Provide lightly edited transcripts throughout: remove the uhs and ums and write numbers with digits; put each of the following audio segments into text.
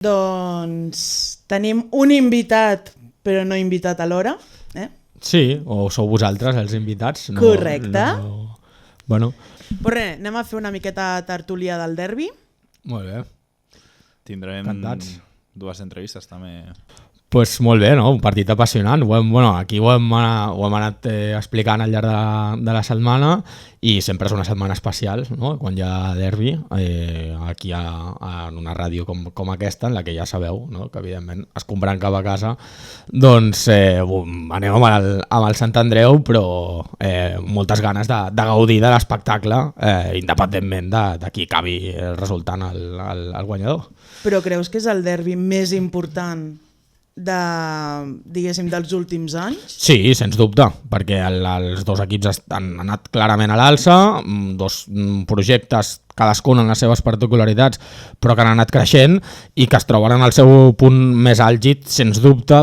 Doncs tenim un invitat, però no invitat alhora. Sí, o sou vosaltres els invitats. Correcte. Bueno. Però res, anem a fer una miqueta tertúlia del derbi. Molt bé. Tindrem Encantats. dues entrevistes també. Pues molt bé, no? Un partit apassionant. Aquí ho hem anat explicant al llarg de la setmana i sempre és una setmana especial, no? Quan hi ha derbi, aquí en una ràdio com aquesta, en la que ja sabeu, no? Que evidentment escombrant cap a casa, doncs anem amb el Sant Andreu, però moltes ganes de gaudir de l'espectacle, independentment de qui acabi resultant el guanyador. Però creus que és el derbi més important dels últims anys? Sí, sens dubte, perquè els dos equips han anat clarament a l'alça, dos projectes cadascun en les seves particularitats, però que han anat creixent i que es troben en el seu punt més àlgid, sens dubte,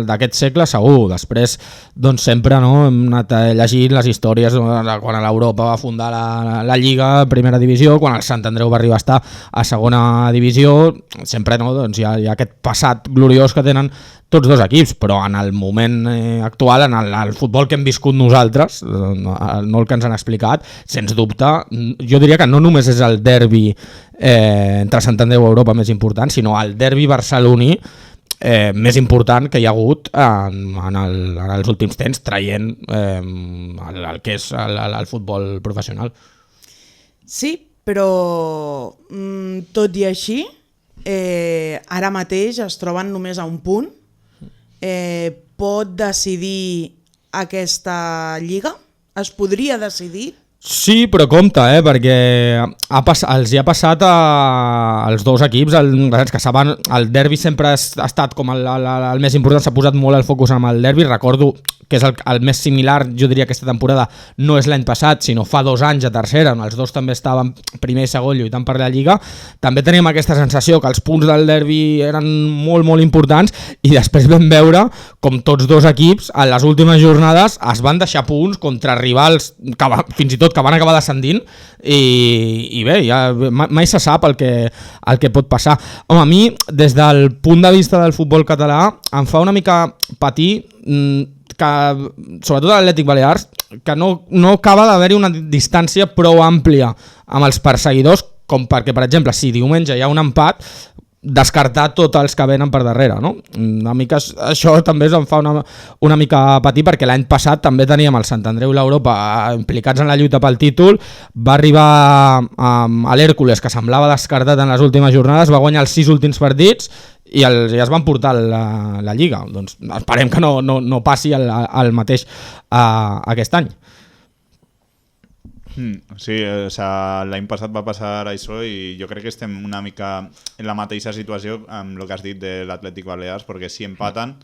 d'aquest segle segur. Després, doncs sempre hem anat llegint les històries de quan l'Europa va fundar la Lliga, primera divisió, quan el Sant Andreu va arribar a estar a segona divisió, sempre doncs hi ha aquest passat gloriós que tenen tots dos equips, però en el moment actual, en el futbol que hem viscut nosaltres, no el que ens han explicat, sens dubte, jo diria que no només és el derbi entre Sant Andreu i Europa més important, sinó el derbi barceloní més important que hi ha hagut en els últims temps, traient el que és el futbol professional. Sí, però tot i així, ara mateix es troben només a un punt. Pot decidir aquesta lliga? Es podria decidir? Sí, però compte, perquè els hi ha passat als dos equips, que saben, el derbi sempre ha estat com el més important, s'ha posat molt el focus amb el derbi. Recordo que és el més similar, jo diria, aquesta temporada no és l'any passat, sinó fa 2 anys a tercera, on els dos també estaven primer i segon lluitant per la Lliga. També teníem aquesta sensació que els punts del derbi eren molt, molt importants i després vam veure com tots dos equips a les últimes jornades es van deixar punts contra rivals que fins i tot que van acabar descendint i bé, ja mai se sap el que pot passar. Home, a mi, des del punt de vista del futbol català, em fa una mica patir que, sobretot a l'Atlètic Balears, que no acaba d'haver-hi una distància prou àmplia amb els perseguidors com perquè, per exemple, si diumenge hi ha un empat, descartar tots els que venen per darrere, no? Una mica, això també em fa una mica patir, perquè l'any passat també teníem el Sant Andreu i l'Europa implicats en la lluita pel títol. Va arribar a l'Hèrcules, que semblava descartat en les últimes jornades, va guanyar els 6 últims partits i es van portar la Lliga. Doncs esperem que no passi el mateix aquest any. Sí, l'any passat va passar això i jo crec que estem una mica en la mateixa situació amb el que has dit de l'Atlètic Balears, perquè si empaten,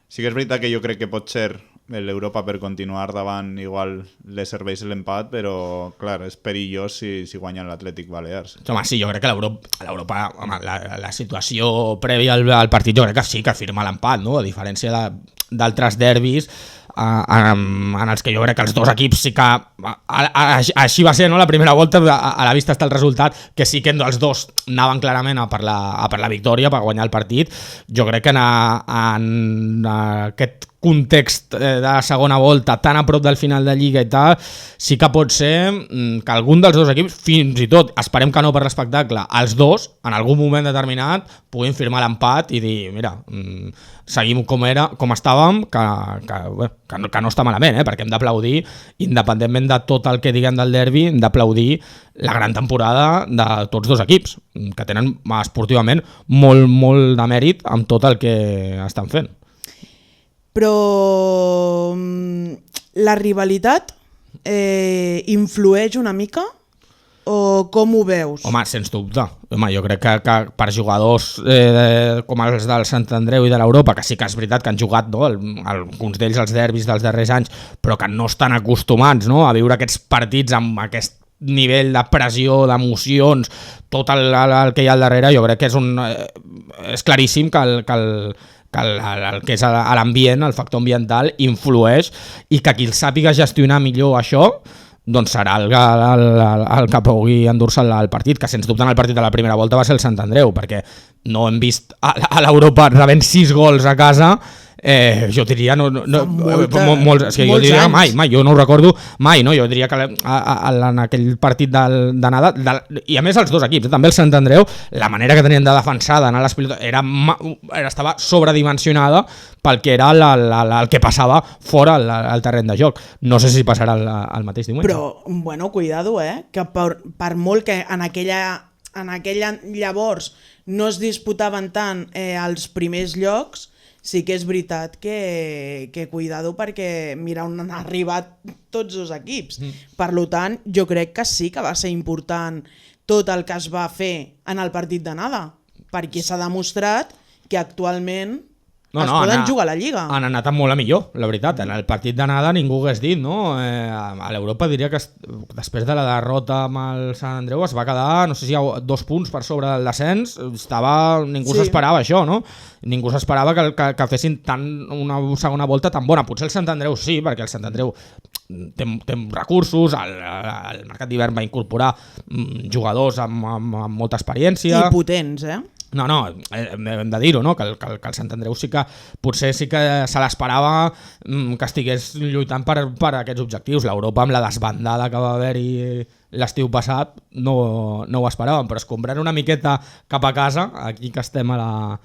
sí que és veritat que jo crec que pot ser l'Europa per continuar davant, igual les serveix l'empat, però clar, és perillós si guanyen l'Atlètic Balears. Home, sí, jo crec que l'Europa, la situació prèvia al partit, jo crec que sí que firma l'empat, no? A diferència d'altres derbis en els que jo crec que els dos equips sí que així va ser, no? La primera volta, a la vista està el resultat, que sí que els dos anaven clarament a per la victòria, per guanyar el partit. Jo crec que en aquest context de segona volta, tan a prop del final de Lliga i tal, sí que pot ser que algun dels dos equips, fins i tot, esperem que no per l'espectacle, els dos, en algun moment determinat, puguin firmar l'empat i dir, mira, seguim com estàvem, que no està malament, perquè hem d'aplaudir, independentment de tot el que diguem del derbi, hem d'aplaudir la gran temporada de tots dos equips, que tenen esportivament molt, molt de mèrit amb tot el que estan fent. Però la rivalitat influeix una mica o com ho veus? Home, sens dubte. Home, jo crec que per jugadors com els del Sant Andreu i de l'Europa, que sí que és veritat que han jugat, no? Alguns d'ells els derbis dels darrers anys, però que no estan acostumats, no? A viure aquests partits amb aquest nivell de pressió, d'emocions, tot el que hi ha al darrere, jo crec que és claríssim que el que és l'ambient, el factor ambiental, influeix, i que qui el sàpiga gestionar millor això, doncs serà el que pugui endur-se el partit, que sens dubte en el partit de la primera volta va ser el Sant Andreu, perquè no hem vist a l'Europa rebent 6 gols a casa, jo diria molts jo diria que mai, jo no ho recordo mai, no? Jo diria que en aquell partit d'anada, i a més els dos equips, també el Sant Andreu, la manera que tenien de defensar, d'anar a les pilotes, estava sobredimensionada pel que era el que passava fora al terreny de joc. No sé si passarà el mateix diumenge. Però, bueno, cuidado, que per molt que en aquella llavors no es disputaven tant els primers llocs, sí que és veritat que cuidado, perquè mira on han arribat tots els equips. Per tant, jo crec que sí que va ser important tot el que es va fer en el partit d'anada, perquè s'ha demostrat que actualment poden jugar a la Lliga. Han anat molt a millor, la veritat. En el partit d'anada ningú ho hagués dit, no? A l'Europa diria que després de la derrota amb el Sant Andreu es va quedar, no sé si 2 punts per sobre del descens. Ningú s'esperava això, no? Ningú s'esperava que fessin una segona volta tan bona. Potser el Sant Andreu sí, perquè el Sant Andreu té recursos, el mercat d'hivern va incorporar jugadors amb molta experiència. I potents, No, hem de dir-ho, no? Que el Sant Andreu potser sí que se l'esperava que estigués lluitant per aquests objectius. L'Europa, amb la desbandada que va haver-hi l'estiu passat, no ho esperàvem, però escombrant una miqueta cap a casa, aquí que estem a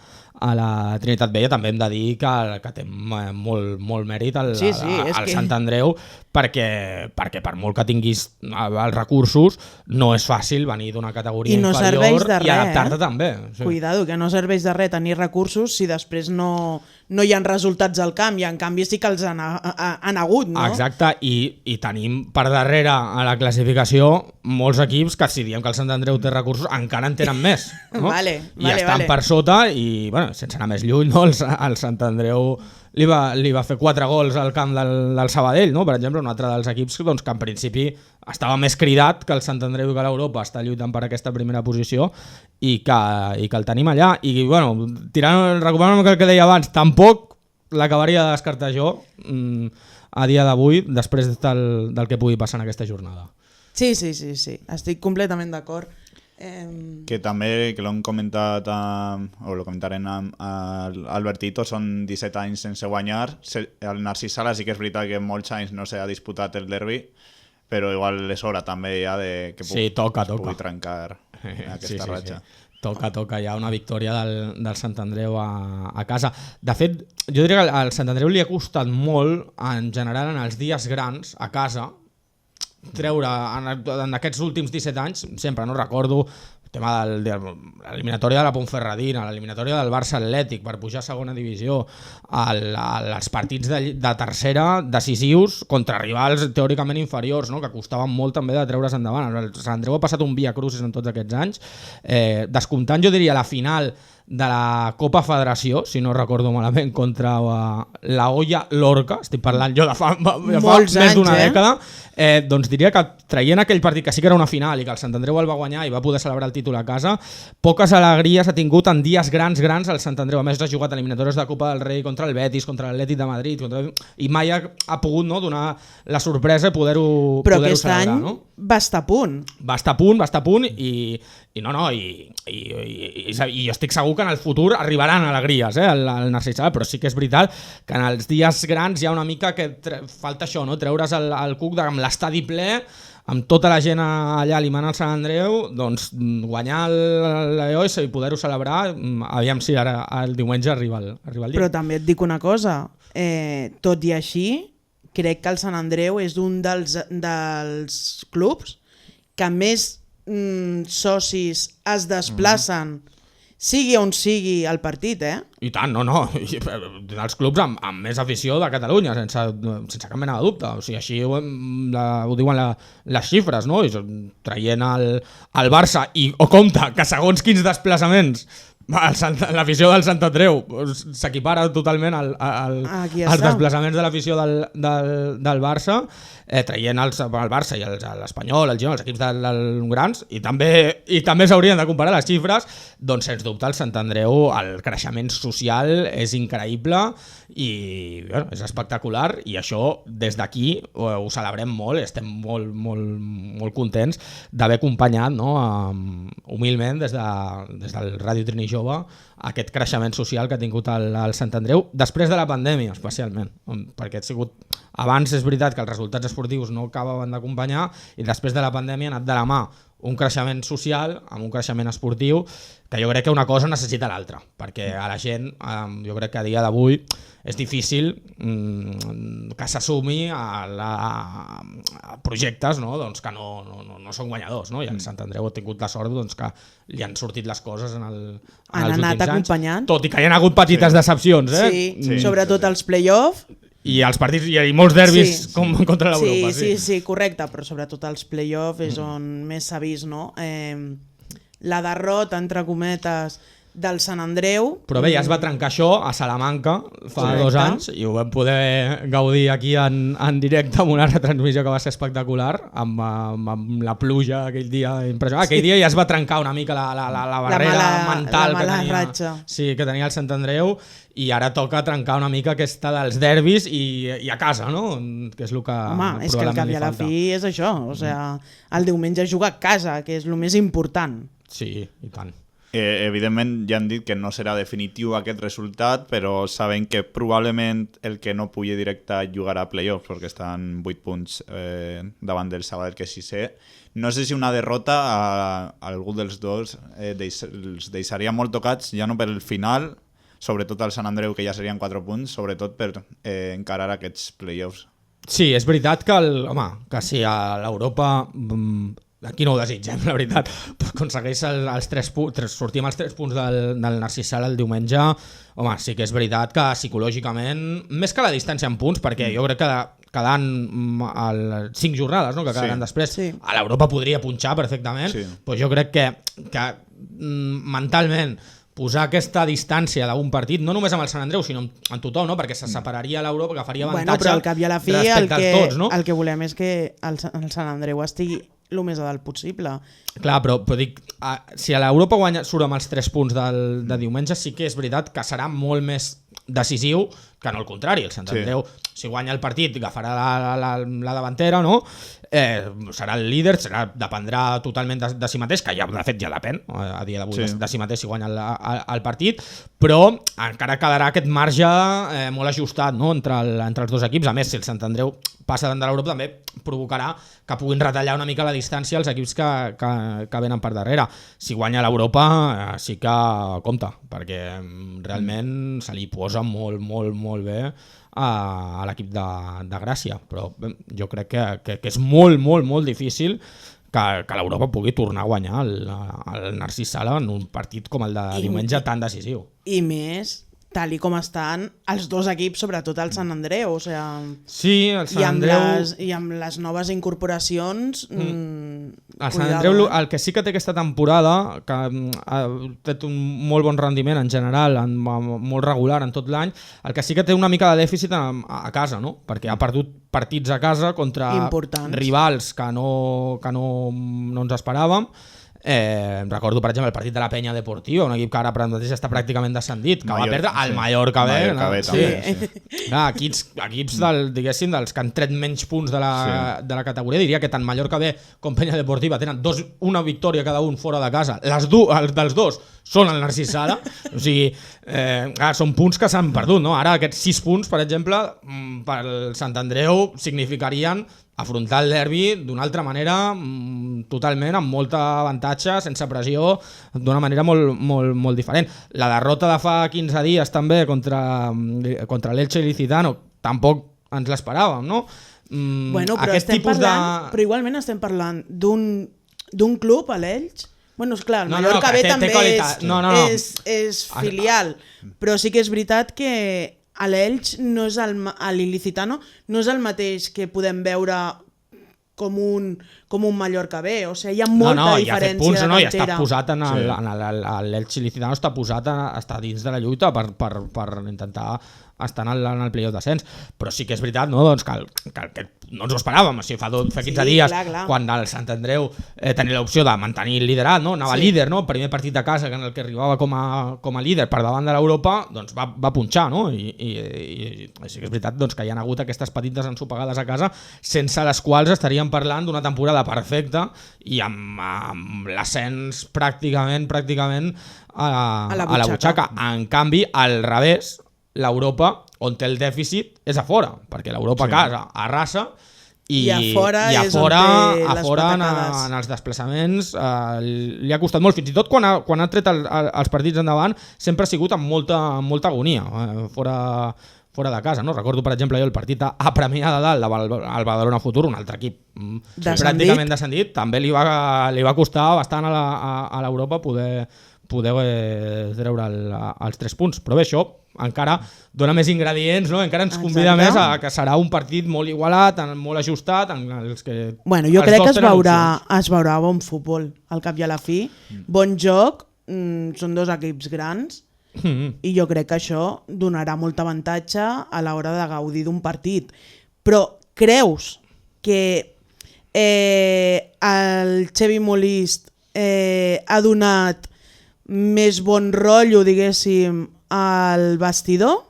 la Trinitat Vella, també hem de dir que té molt mèrit el Sant Andreu, perquè per molt que tinguis els recursos, no és fàcil venir d'una categoria inferior i adaptar-te també. Cuidado, que no serveix de res tenir recursos si després no hi ha resultats al camp, i en canvi sí que els han hagut, no? Exacte, i tenim per darrere a la classificació molts equips que, si diem que el Sant Andreu té recursos, encara en tenen més, no? I estan per sota, i bueno, sense anar més lluny, no? El Sant Andreu li va fer 4 gols al camp del Sabadell, no? Per exemple, un altre dels equips que en principi estava més cridat que el Sant Andreu i que l'Europa està lluitant per aquesta primera posició, i que el tenim allà. I bueno, recuperant el que deia abans, tampoc l'acabaria de descartar jo a dia d'avui, després del que pugui passar en aquesta jornada. Sí, estic completament d'acord. Que també, que l'hem comentat o lo comentarem amb Albertito, són 17 anys sense guanyar. El Narcís Sala sí que és veritat que molts anys no s'ha disputat el derbi, però igual és hora també ja de que pugui trencar aquesta ratxa. Toca ja una victòria del Sant Andreu a casa. De fet, jo diria que al Sant Andreu li ha costat molt, en general, en els dies grans a casa, treure en aquests últims 17 anys, sempre no recordo el tema de l'eliminatòria de la Ponferradina, l'eliminatòria del Barça Atlètic per pujar a segona divisió, els partits de tercera decisius contra rivals teòricament inferiors, no? Que costaven molt també de treure's endavant. El Sant Andreu ha passat un via crucis en tots aquests anys, descomptant, jo diria, la final de la Copa Federació, si no recordo malament, contra la Olla Lorca, estic parlant jo de fa més d'una dècada, doncs diria que traient aquell partit que sí que era una final i que el Sant Andreu el va guanyar i va poder celebrar el títol a casa, poques alegries ha tingut en dies grans el Sant Andreu. A més, ha jugat eliminatòries de Copa del Rei contra el Betis, contra l'Atlètic de Madrid, i mai ha pogut, no, donar la sorpresa i poder-ho celebrar. Però aquest any va estar a punt. Va estar a punt i jo estic segur que en el futur arribaran alegries al Narcís Sala, però sí que és veritat que en els dies grans hi ha una mica que falta això, no? Treure's el cuc amb l'estadi ple, amb tota la gent allà limant el Sant Andreu, doncs guanyar l'EOS i poder-ho celebrar, aviam si ara el diumenge arriba el dia. Però també et dic una cosa, tot i així, crec que el Sant Andreu és un dels clubs que més socis es desplacen, sigui on sigui el partit, I tant, no. Els clubs amb més afició de Catalunya, sense cap mena de dubte. O sigui, així ho diuen les xifres, no? I traient el Barça o compte que segons quins desplaçaments l'afició del Sant Andreu s'equipara totalment als desplaçaments de l'afició del Barça, traient el Barça i l'Espanyol, el Girona, els equips dels grans, i també s'haurien de comparar les xifres. Doncs sens dubte el Sant Andreu, el creixement social és increïble i és espectacular, i això des d'aquí ho celebrem molt, estem molt contents d'haver acompanyat, no, humilment des del Ràdio Trini jove, aquest creixement social que ha tingut el Sant Andreu, després de la pandèmia especialment, perquè ha sigut... Abans és veritat que els resultats esportius no acabaven d'acompanyar i després de la pandèmia ha anat de la mà un creixement social amb un creixement esportiu que jo crec que una cosa necessita l'altra, perquè a la gent, jo crec que a dia d'avui és difícil que s'assumi a projectes, no? Doncs que no són guanyadors, no? I el Sant Andreu ha tingut la sort doncs, que li han sortit les coses en els últims anys, tot i que hi ha hagut petites decepcions, sí, sobretot els play-off. I els partits i molts derbis contra l'Europa. Sí, correcte, però sobretot els play-off és on més s'ha vist, no? La derrota, entre cometes, del Sant Andreu. Però bé, ja es va trencar això a Salamanca fa 2 anys i ho vam poder gaudir aquí en directe amb una retransmissió que va ser espectacular amb la pluja aquell dia impressionant. Aquell dia ja es va trencar una mica la barrera mental que tenia el Sant Andreu i ara toca trencar una mica aquesta dels derbis i a casa, no? Que és el que home, és que el cap i a la fi és això, o sigui, el diumenge jugar a casa, que és el més important. Sí, i tant. Evidentment ja han dit que no serà definitiu aquest resultat, però saben que probablement el que no pugui directe jugarà a playoffs perquè estan 8 punts davant del Sabadell, que és 6è. No sé si una derrota a algú dels dos els deixaria molt tocats, ja no per el final, sobretot al Sant Andreu, que ja serien 4 punts, sobretot per encarar aquests playoffs. Sí, és veritat que, que si a l'Europa... Aquí no ho desitgem, la veritat, però aconsegueix els 3 punts, sortim als 3 punts del Narcís Sala el diumenge, home, sí que és veritat que psicològicament, més que la distància en punts, perquè jo crec que quedant 5 jornades, no?, que quedaran després, a l'Europa podria punxar perfectament, però jo crec que mentalment posar aquesta distància d'un partit, no només amb el Sant Andreu, sinó amb tothom, no? Perquè se separaria l'Europa, que faria avantatge però al cap i a la fi tots, no? El que volem és que el Sant Andreu estigui el més a dalt possible. Clar, però dic, si a l'Europa surt amb els 3 punts de diumenge, sí que és veritat que serà molt més decisiu que no el contrari. El Sant Andreu, si guanya el partit, agafarà la davantera, no? Serà el líder, dependrà totalment de si mateix, que ja de fet ja depèn a dia d'avui de si mateix si guanya el partit, però encara quedarà aquest marge molt ajustat, no? entre els dos equips. A més, si el Sant Andreu passa de l'Europa també provocarà que puguin retallar una mica la distància als equips que venen per darrere. Si guanya l'Europa sí que compta, perquè realment se li posa molt, molt, molt bé a l'equip de Gràcia, però jo crec que és molt, molt, molt difícil que l'Europa pugui tornar a guanyar el Narcís Sala en un partit com el de diumenge tan decisiu. I més tal i com estan els dos equips, sobretot el Sant Andreu, o sigui... Sí, el Sant Andreu... I amb les noves incorporacions... El Sant Andreu, el que sí que té aquesta temporada, que ha fet un molt bon rendiment en general, molt regular en tot l'any, el que sí que té una mica de dèficit a casa, no? Perquè ha perdut partits a casa contra rivals que no ens esperàvem. Recordo per exemple el partit de la Penya Deportiva, un equip que ara mateix està pràcticament descendit, que va perdre al Mallorca B, equips diguéssim dels que han tret menys punts de la categoria. Diria que tant Mallorca B com Penya Deportiva tenen una victòria cada un fora de casa, els dels dos són el Narcís Sala, o sigui són punts que s'han perdut, no? Ara aquests 6 punts per exemple pel Sant Andreu significarien afrontar el derbi d'una altra manera, totalment, amb molt avantatge, sense pressió, d'una manera molt, molt, molt diferent. La derrota de fa 15 dies també contra l'Elche Ilicitano tampoc ens l'esperàvem, no? Bueno, però igualment estem parlant d'un club, a l'Elche. Bueno, esclar, el Mallorca B també és filial, però sí que és veritat que a l'Elx a l'Ilicitano no és el mateix que podem veure com un Mallorca B, o sigui, hi ha molta diferència de cantera. I està posat l'Elx Ilicitano està dins de la lluita per intentar estar en el playoff d'ascens, però sí que és veritat, no? Doncs que no ens ho esperàvem, o sigui, fa 15 dies quan el Sant Andreu tenia l'opció de mantenir el liderat, no? Anava líder, no? Primer partit de casa en el que arribava com a líder per davant de l'Europa, doncs va punxar, no? I sí que és veritat doncs, que hi ha hagut aquestes petites ensopegades a casa sense les quals estaríem parlant d'una temporada temporada perfecta i amb l'ascens pràcticament a la butxaca. En canvi, al revés, l'Europa, on té el dèficit, és a fora, perquè l'Europa a casa arrasa i a fora és on té les patacades. En els desplaçaments li ha costat molt, fins i tot quan ha tret els partits endavant sempre ha sigut amb molta agonia fora de casa, no? Recordo, per exemple, jo el partit a Premià de Dalt, el Badalona Futur, un altre equip pràcticament descendit, també li va costar bastant a l'Europa poder treure els 3 punts, però bé, això encara dona més ingredients, no? Encara ens convida més a que serà un partit molt igualat, molt ajustat, en els que jo crec que es veurà bon futbol al cap i a la fi, bon joc, són 2 equips grans i jo crec que això donarà molt avantatge a l'hora de gaudir d'un partit. Però creus que el Xevi Molist ha donat més bon rotllo, diguéssim, al vestidor,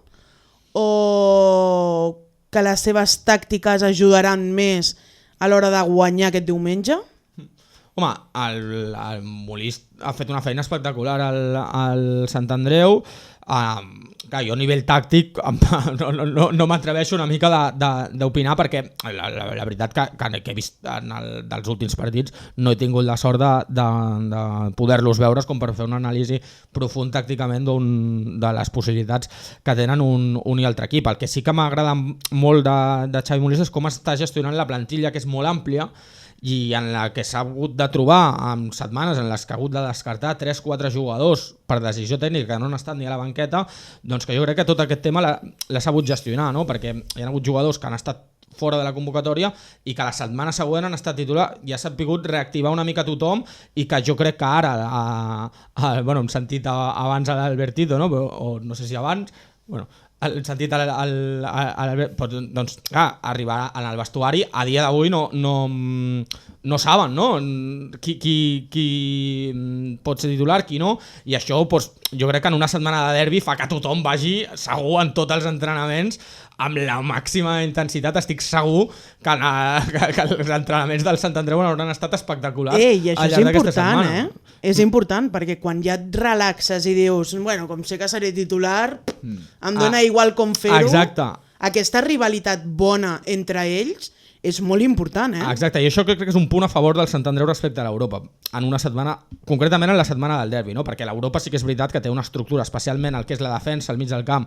o que les seves tàctiques ajudaran més a l'hora de guanyar aquest diumenge? Home, el Molist ha fet una feina espectacular al Sant Andreu. Clar, jo a nivell tàctic no m'atreveixo una mica d'opinar, perquè la veritat que he vist dels últims partits no he tingut la sort de poder-los veure com per fer una anàlisi profund tàcticament de les possibilitats que tenen un i altre equip. El que sí que m'agrada molt de Xavi Molist és com està gestionant la plantilla, que és molt àmplia, i en la que s'ha hagut de trobar en setmanes en les que ha hagut de descartar 3-4 jugadors per decisió tècnica que no han estat ni a la banqueta, doncs que jo crec que tot aquest tema l'ha sabut gestionar, no? Perquè hi ha hagut jugadors que han estat fora de la convocatòria i que la setmana següent han estat titular, i ha sabut reactivar una mica tothom, i que jo crec que ara hem sentit abans a l'Albertito, no? O no sé si abans, el sentit doncs clar, arribar al vestuari a dia d'avui no saben, no? Qui pot ser titular, qui no, i això jo crec que en una setmana de derbi fa que tothom vagi segur en tots els entrenaments amb la màxima intensitat. Estic segur que els entrenaments del Sant Andreu hauran estat espectaculars. I això és important, És important, perquè quan ja et relaxes i dius, com sé que seré titular, em dona igual com fer-ho. Exacte. Aquesta rivalitat bona entre ells és molt important, Exacte, i això crec que és un punt a favor del Sant Andreu respecte a l'Europa, en una setmana, concretament en la setmana del derbi, no? Perquè l'Europa sí que és veritat que té una estructura, especialment el que és la defensa al mig del camp,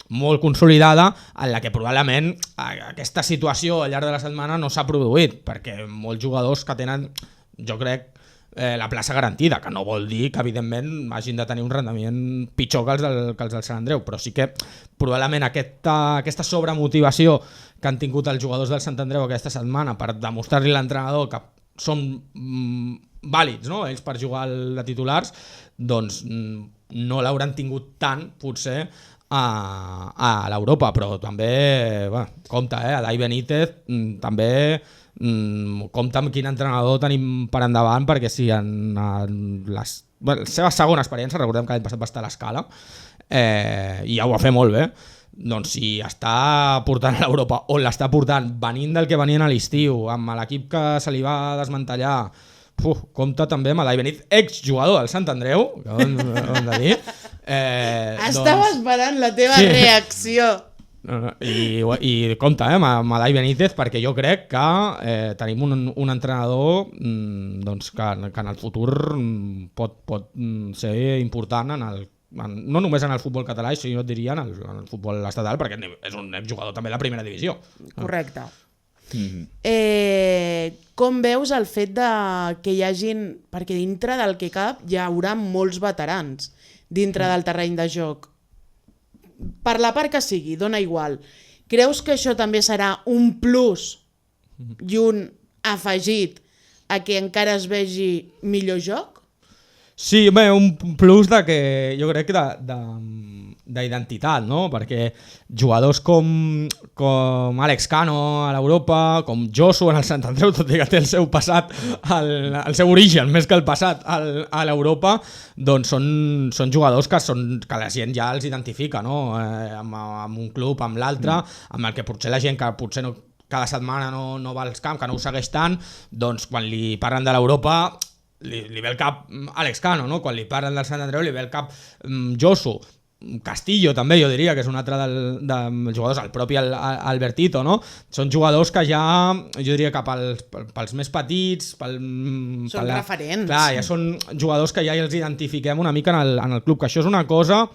molt consolidada, en la que probablement aquesta situació al llarg de la setmana no s'ha produït, perquè molts jugadors que tenen, jo crec, la plaça garantida, que no vol dir que evidentment hagin de tenir un rendiment pitjor que els del Sant Andreu, però sí que probablement aquesta sobremotivació que han tingut els jugadors del Sant Andreu aquesta setmana per demostrar-li a l'entrenador que són vàlids, no? Ells per jugar de titulars, doncs no l'hauran tingut tant potser a l'Europa, però també compte, Adai Benítez també compte amb quin entrenador tenim per endavant, perquè si en la seva segona experiència, recordem que l'any passat va estar a l'Escala i ja ho va fer molt bé, doncs si està portant a l'Europa on l'està portant, venint del que venien a l'estiu, amb l'equip que se li va desmantellar, compte també amb Adai Benítez, exjugador del Sant Andreu, que ho hem de dir. Estava esperant la teva reacció. I compte amb Adai Benítez, perquè jo crec que tenim un entrenador que en el futur pot ser important no només en el futbol català, sinó et diria en el futbol estatal, perquè és un jugador també de la primera divisió. Correcte. Com veus el fet que hi hagin, perquè dintre del que cap hi haurà molts veterans dintre del terreny de joc, per la part que sigui, dona igual, creus que això també serà un plus i un afegit a que encara es vegi millor joc? Sí, un plus de que jo crec que d'identitat, no? Perquè jugadors com Àlex Cano a l'Europa, com Josu en el Sant Andreu, tot i que té el seu passat, el seu origen més que el passat a l'Europa, doncs són jugadors que la gent ja els identifica, no? Amb un club, amb l'altre, amb el que potser la gent que potser no cada setmana no va als camps, que no ho segueix tant, doncs quan li parlen de l'Europa li ve el cap Alex Cano, no? Quan li parlen del Sant Andreu li ve el cap Josu, Castillo també, jo diria que és un altre dels jugadors, el propi Albertito, no? Són jugadors que ja, jo diria que pels més petits, són referents. Clar, ja són jugadors que ja els identifiquem una mica en el club, que això és una cosa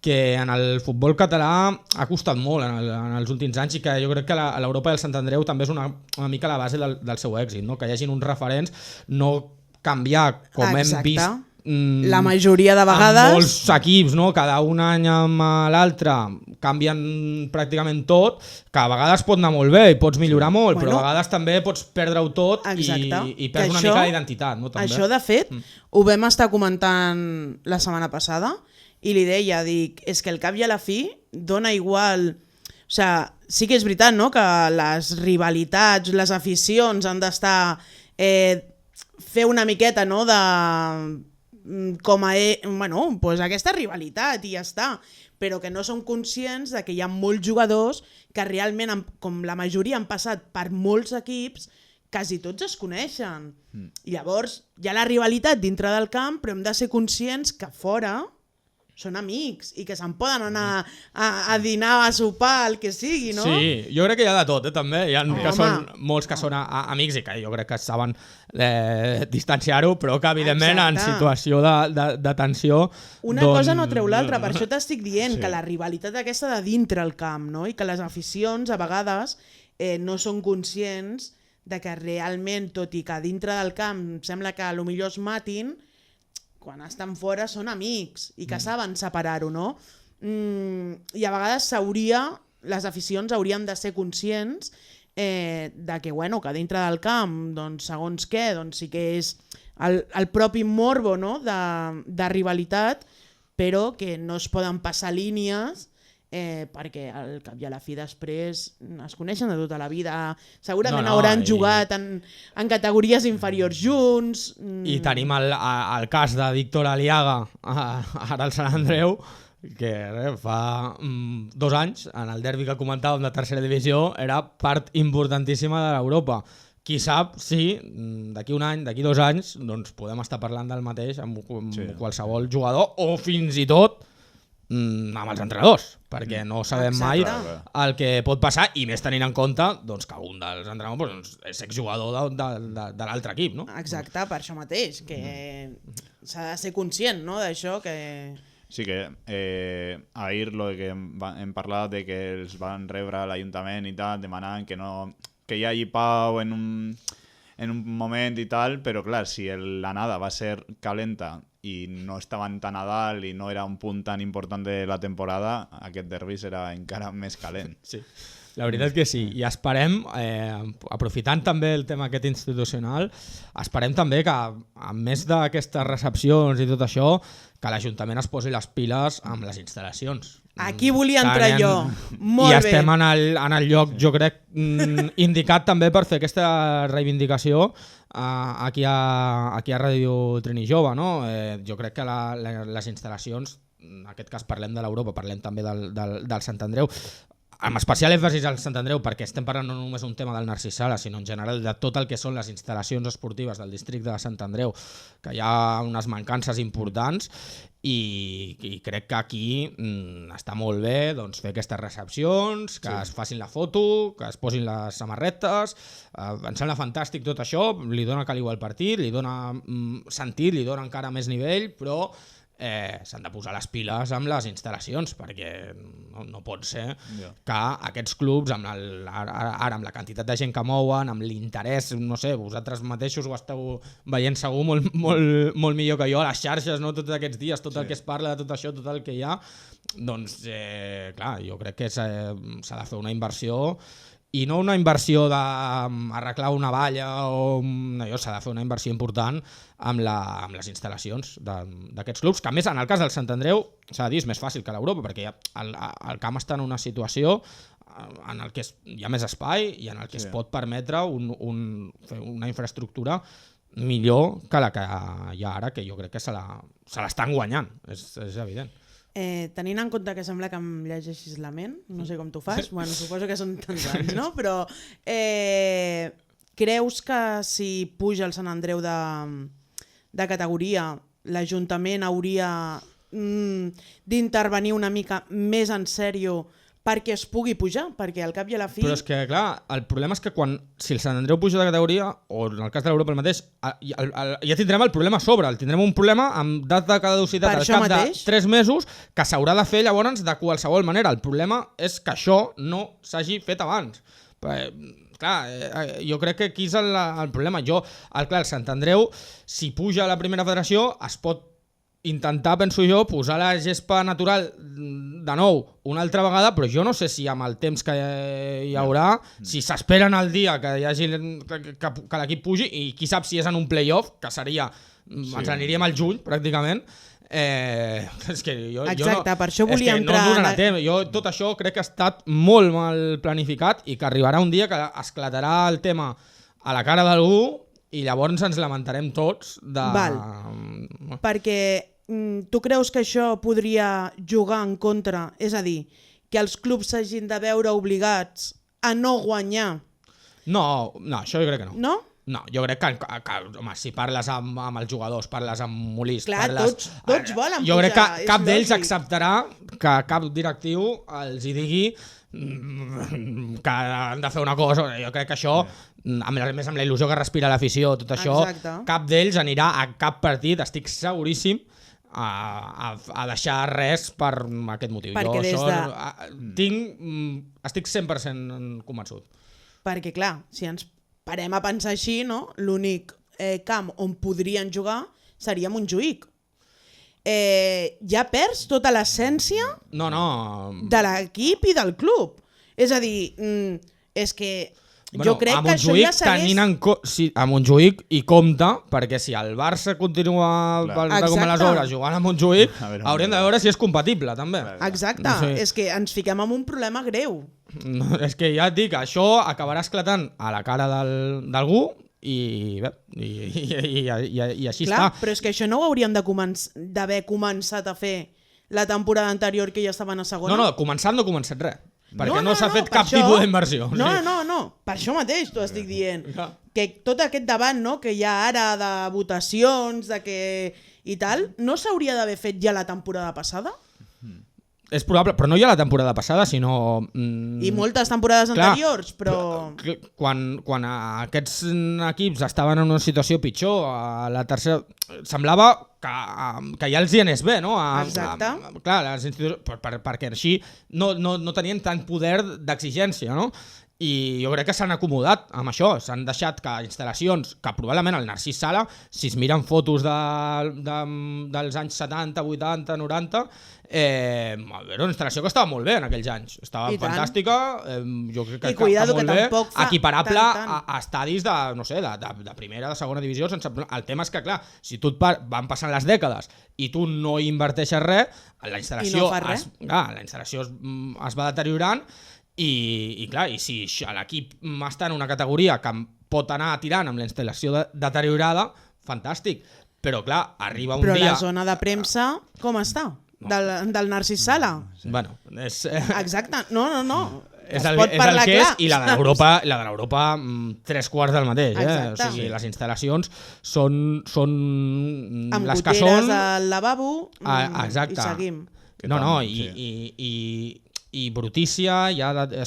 que en el futbol català ha costat molt en els últims anys i que jo crec que l'Europa del Sant Andreu també és una mica la base del seu èxit, no? Que hi hagin uns referents, no canviar com hem vist la majoria de vegades en molts equips, no? Cada un any amb l'altre canvien pràcticament tot, que a vegades pot anar molt bé i pots millorar molt, però a vegades també pots perdre-ho tot i perds una mica d'identitat, no? També. Això de fet ho vam estar comentant la setmana passada i li deia, és que al cap i a la fi dona igual, o sigui, sí que és veritat, no? Que les rivalitats, les aficions han d'estar fer una miqueta, no? De com a doncs aquesta rivalitat i ja està, però que no som conscients de que hi ha molts jugadors que realment, com la majoria han passat per molts equips, quasi tots es coneixen. Llavors hi ha la rivalitat dintre del camp, però hem de ser conscients que fora són amics i que se'n poden anar a dinar, a sopar, el que sigui, no? Sí, jo crec que hi ha de tot, també. Hi ha que són molts que són amics i que jo crec que saben distanciar-ho, però que evidentment en situació de tensió... Una cosa no treu l'altra, per això t'estic dient que la rivalitat aquesta de dintre el camp, no? I que les aficions a vegades no són conscients de que realment, tot i que dintre del camp sembla que potser es matin, quan estan fora són amics i que saben separar-ho, no? I a vegades les aficions haurien de ser conscients de que, que dintre del camp, doncs, segons què, doncs sí que és el propi morbo, no? de rivalitat, però que no es poden passar línies perquè al cap i a la fi després es coneixen de tota la vida, segurament hauran jugat en categories inferiors junts. I tenim el cas de Víctor Aliaga ara al Sant Andreu, que fa 2 anys en el derbi que comentàvem de tercera divisió era part importantíssima de l'Europa. Qui sap si d'aquí un any, d'aquí 2 anys doncs podem estar parlant del mateix amb qualsevol jugador o fins i tot amb els entrenadors, perquè no sabem mai el que pot passar, i més tenint en compte doncs, que un dels entrenadors és exjugador de l'altre equip, no? Exacte, per això mateix, que s'ha de ser conscient, no, d'això que... Sí que ahir lo que hem parlat de que els van rebre a l'Ajuntament i tal, demanant que hi hagi pau en un moment i tal, però clar, si l'anada va ser calenta i no estaven tan a dalt i no era un punt tan important de la temporada, aquest derbi serà encara més calent. Sí, la veritat és que sí, i esperem, aprofitant també el tema aquest institucional, esperem també que, a més d'aquestes recepcions i tot això, que l'Ajuntament es posi les piles amb les instal·lacions. Aquí volia entrar jo. Molt bé. I estem en el lloc, jo crec, indicat també per fer aquesta reivindicació aquí a Ràdio Trini Jove, no? Jo crec que les instal·lacions, en aquest cas parlem de l'Europa, parlem també del Sant Andreu, amb especial èmfasis al Sant Andreu, perquè estem parlant no només un tema del Narcís Sala, sinó en general de tot el que són les instal·lacions esportives del districte de Sant Andreu, que hi ha unes mancances importants, i crec que aquí està molt bé doncs, fer aquestes recepcions, que es facin la foto, que es posin les samarretes, em sembla fantàstic tot això, li dona caliu al partit, li dona sentit, li dona encara més nivell, però s'han de posar les piles amb les instal·lacions, perquè no pot ser que aquests clubs, ara amb la quantitat de gent que mouen, amb l'interès, no sé, vosaltres mateixos ho esteu veient segur molt millor que jo a les xarxes, no? Tots aquests dies, tot el que es parla de tot això, tot el que hi ha, doncs clar, jo crec que s'ha de fer una inversió, i no una inversió d'arreglar una valla o s'ha de fer una inversió important amb les instal·lacions d'aquests clubs, que a més en el cas del Sant Andreu s'ha de dir és més fàcil que l'Europa, perquè el camp està en una situació en el que hi ha més espai i en el que es pot permetre fer una infraestructura millor que la que hi ha ara, que jo crec que se l'estan guanyant, és evident. tenint en compte que sembla que em llegeixis la ment, no sé com tu fas, bueno, suposo que són tants anys, no? Però creus que si puja el Sant Andreu de categoria, l'Ajuntament hauria d'intervenir una mica més en sèrio perquè es pugui pujar, perquè al cap i a la fi... Però és que, clar, el problema és que si el Sant Andreu puja de categoria, o en el cas de l'Europa el mateix, ja tindrem el problema a sobre, tindrem un problema amb data de caducitat al cap de 3 mesos que s'haurà de fer llavors de qualsevol manera. El problema és que això no s'hagi fet abans. Clar, jo crec que aquí és el problema. El Sant Andreu, si puja a la primera federació, es pot intentar, penso jo, posar la gespa natural de nou una altra vegada, però jo no sé si amb el temps que hi haurà, si s'esperen el dia que hi hagi que l'equip pugi, i qui sap si és en un play-off, que seria, ens aniríem al juny pràcticament. És que jo exacte, per això volia entrar... No donarà temps. Jo tot això crec que ha estat molt mal planificat i que arribarà un dia que esclatarà el tema a la cara d'algú i llavors ens lamentarem tots de... Val. Perquè tu creus que això podria jugar en contra? És a dir, que els clubs s'hagin de veure obligats a no guanyar? No, això jo crec que no. No? No, jo crec que home, si parles amb els jugadors, parles amb Molís... Clar, parles, tots volen pujar. Jo crec que cap d'ells acceptarà que cap directiu els hi digui que han de fer una cosa. Jo crec que això, a més amb la il·lusió que respira l'afició, tot això, exacte, cap d'ells anirà a cap partit, estic seguríssim, a deixar res per aquest motiu. Perquè jo estic 100% convençut. Perquè clar, si ens parem a pensar així, no? L'únic camp on podrien jugar seria Montjuïc. Ja perds tota l'essència de l'equip i del club. És a dir, és que jo crec que això ja s'hagués... A Montjuïc hi compta, perquè si el Barça continua com a les obres jugant a Montjuïc, hauríem de veure si és compatible també. Exacte, no sé. És que ens fiquem en un problema greu. No, és que ja et dic, això acabarà esclatant a la cara d'algú i així clar, està. Però és que això no ho hauríem d'haver començat a fer la temporada anterior que ja estaven a segona? No, començat no ha començat res. Perquè no s'ha fet cap tipus d'inversió. No, per això mateix t'ho estic dient. Que tot aquest debat que hi ha ara de votacions i tal, no s'hauria d'haver fet ja la temporada passada? És probable, però no ja la temporada passada, sinó... I moltes temporades anteriors, però... Quan aquests equips estaven en una situació pitjor, a la tercera... Semblava que ja els hi anés bé, no? Exacte. Clar, les institucions... Perquè així no tenien tant poder d'exigència, no? I jo crec que s'han acomodat amb això, s'han deixat que instal·lacions, que probablement el Narcís Sala, si es miren fotos dels anys 70, 80, 90, era una instal·lació que estava molt bé en aquells anys, estava fantàstica, jo crec que està molt bé, equiparable a estadis de primera, de segona divisió. El tema és que, clar, si tu van passant les dècades i tu no inverteixes res, la instal·lació es va deteriorant. I clar, i si l'equip està en una categoria que pot anar tirant amb la instal·lació deteriorada, fantàstic. Però clar, arriba un dia... Però la zona de premsa com està? Del Narcís Sala? Bueno, és... Exacte, no. És el que és, i la de l'Europa 3/4 del mateix. O sigui, les instal·lacions són amb les que són... goteres al lavabo i seguim. I brutícia,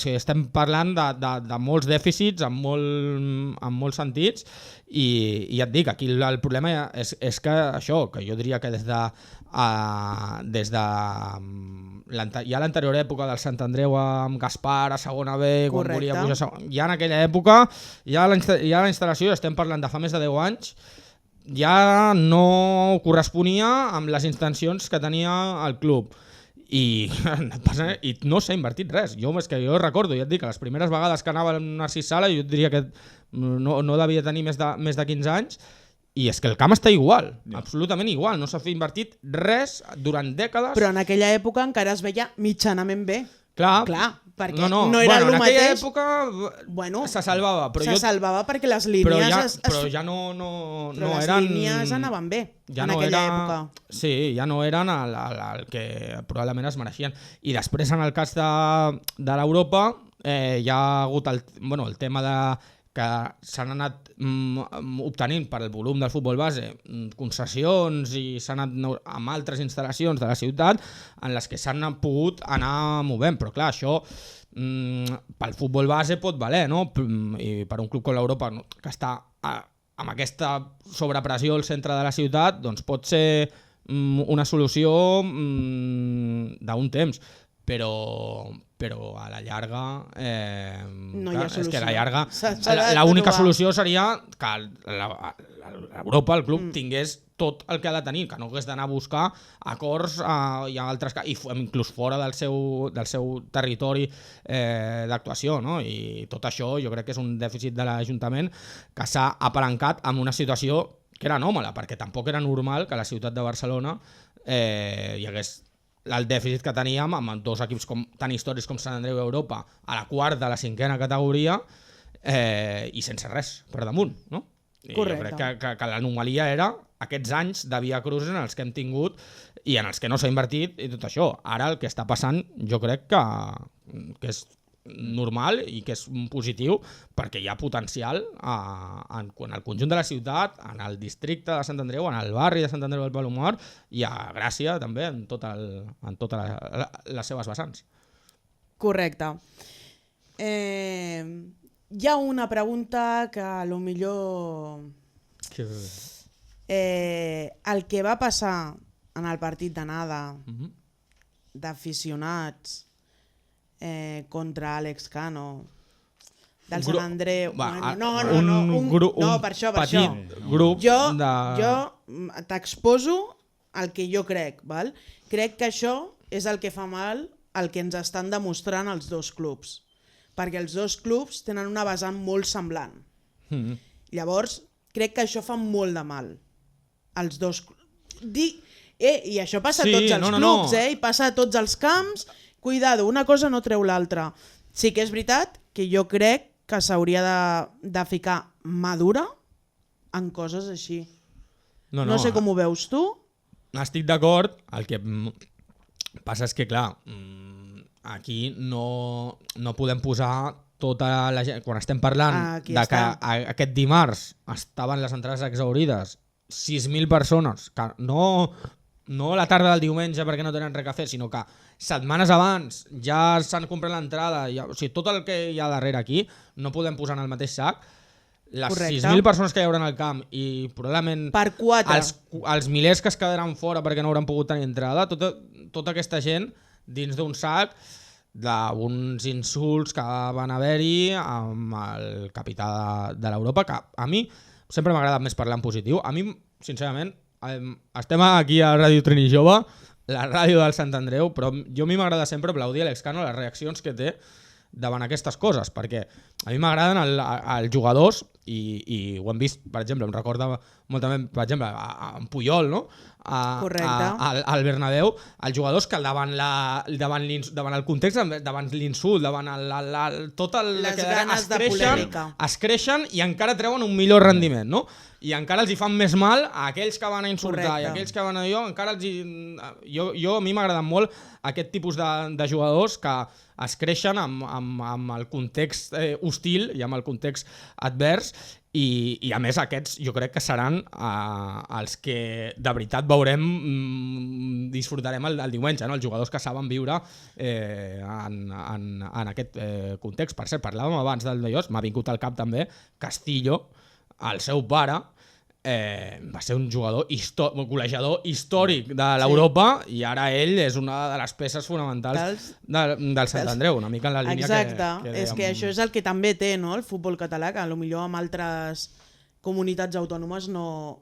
estem parlant de molts dèficits en molts sentits i ja et dic, aquí el problema és que això, que jo diria que des de ja l'anterior època del Sant Andreu amb Gaspar a segona B, quan volia pujar a segona, ja en aquella època ja la instal·lació, estem parlant de fa més de 10 anys, ja no corresponia amb les intencions que tenia el club. I no s'ha invertit res. Jo recordo, ja et dic, que les primeres vegades que anava el Narcís Sala, jo diria que no devia tenir més de 15 anys, i és que el camp està igual, absolutament igual, no s'ha invertit res durant dècades. Però en aquella època encara es veia mitjanament bé. Clar, perquè no era el en mateix. aquella època se salvava, però salvava perquè les línies... Però ja no les eren... línies anaven bé ja en no aquella era, època. Sí, ja no eren el que probablement es mereixien. I després, en el cas de l'Europa, hi ha hagut el tema de que s'han anat obtenint per el volum del futbol base concessions i s'han anat amb altres instal·lacions de la ciutat en les que s'han pogut anar movent, però clar, això pel futbol base pot valer, no? I per un club com l'Europa que està amb aquesta sobrepressió al centre de la ciutat, doncs pot ser una solució d'un temps, però a la llarga no hi ha solució. És que a la llarga l'única solució seria que l'Europa, el club, tingués tot el que ha de tenir, que no hagués d'anar a buscar acords i altres, i inclús fora del seu territori d'actuació, no? I tot això jo crec que és un dèficit de l'Ajuntament que s'ha apalancat amb una situació que era anòmala, perquè tampoc era normal que a la ciutat de Barcelona hi hagués el dèficit que teníem amb dos equips tan històrics com Sant Andreu i Europa a la quarta, a la cinquena categoria i sense res per damunt, no? I correcte. Jo crec que l'anomalia era aquests anys de via crucis en els que hem tingut i en els que no s'ha invertit i tot això. Ara el que està passant jo crec que és normal i que és positiu perquè hi ha potencial en el conjunt de la ciutat, en el districte de Sant Andreu, en el barri de Sant Andreu del Palomar i a Gràcia també en totes les seves vessants. Correcte. Hi ha una pregunta que potser el que va passar en el partit d'anada d'aficionats contra Àlex Cano del Sant Andreu, un petit grup jo t'exposo el que jo crec, val? Crec que això és el que fa mal el que ens estan demostrant els dos clubs, perquè els dos clubs tenen una vessant molt semblant. Llavors crec que això fa molt de mal els dos i això passa a tots els clubs, i passa a tots els camps. Cuidado, una cosa no treu l'altra. Sí que és veritat que jo crec que s'hauria de ficar madura en coses així. No sé com ho veus tu. Estic d'acord, el que passa és que, clar, aquí no podem posar tota la gent... Quan estem parlant de que aquest dimarts estaven les entrades exhaurides 6.000 persones, que no la tarda del diumenge perquè no tenen res a fer, sinó que setmanes abans ja s'han comprat l'entrada, o sigui, tot el que hi ha darrere aquí no podem posar en el mateix sac les 6.000 persones que hi haurà al camp i probablement per 4 els milers que es quedaran fora perquè no hauran pogut tenir entrada, tota aquesta gent dins d'un sac d'uns insults que van haver-hi amb el capità de l'Europa, que a mi sempre m'ha agradat més parlar en positiu. A mi, sincerament, estem aquí a Ràdio Trini Jove, la ràdio del Sant Andreu, però a mi m'agrada sempre aplaudir a Àlex Cano les reaccions que té davant aquestes coses, perquè a mi m'agraden els jugadors i ho hem vist, per exemple, em recorda molt també, per exemple, en Puyol, no? Al Bernabéu, els jugadors que davant el context, davant l'insult, davant les ganes de polèmica, es creixen i encara treuen un millor rendiment, no? I encara els hi fan més mal a aquells que van a insultar i a aquells que van a dir encara a mi m'ha agradat molt aquest tipus de jugadors que es creixen amb el context hostil i amb el context advers i a més aquests jo crec que seran els que de veritat disfrutarem el diumenge, no? Els jugadors que saben viure en aquest context. Per cert, parlàvem abans del Deiós, m'ha vingut al cap també Castillo, el seu pare va ser un jugador golejador històric de l'Europa i ara ell és una de les peces fonamentals del Sant Andreu, una mica en la línia exacte, és que això és el que també té, no? El futbol català, que potser amb altres comunitats autònomes no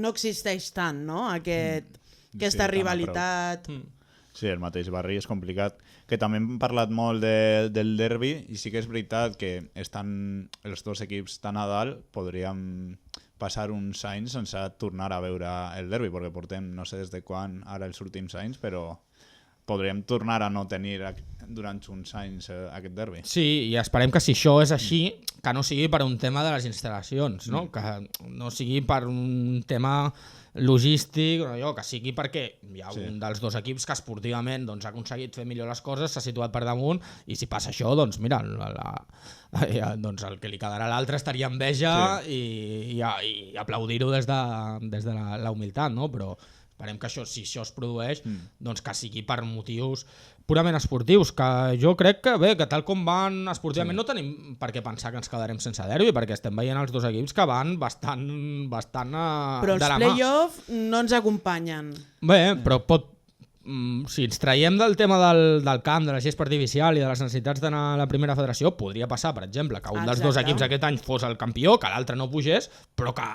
existeix tant, no? Aquesta rivalitat. Sí, el mateix barri és complicat. Que també hem parlat molt del derbi i sí que és veritat que estan els dos equips tan a dalt, podríem passar uns anys sense tornar a veure el derbi, perquè portem no sé des de quan ara els últims anys, però podríem tornar a no tenir durant uns anys aquest derbi. Sí, i esperem que si això és així, que no sigui per un tema de les instal·lacions, no? Que no sigui per un tema logístic, que sigui perquè hi ha un dels dos equips que esportivament ha aconseguit fer millor les coses, s'ha situat per damunt, i si passa això, doncs mira, doncs el que li quedarà a l'altre estaria enveja i aplaudir-ho des de la humilitat, no? Però esperem que si això es produeix, doncs que sigui per motius purament esportius, que jo crec que tal com van esportivament no tenim per què pensar que ens quedarem sense derbi, perquè estem veient els dos equips que van bastant però els de la mà. play-off no ens acompanyen. Bé, però si ens traiem del tema del camp, de la gespa artificial i de les necessitats d'anar a la primera federació, podria passar, per exemple, que un dels dos equips aquest any fos el campió, que l'altre no pugés, però que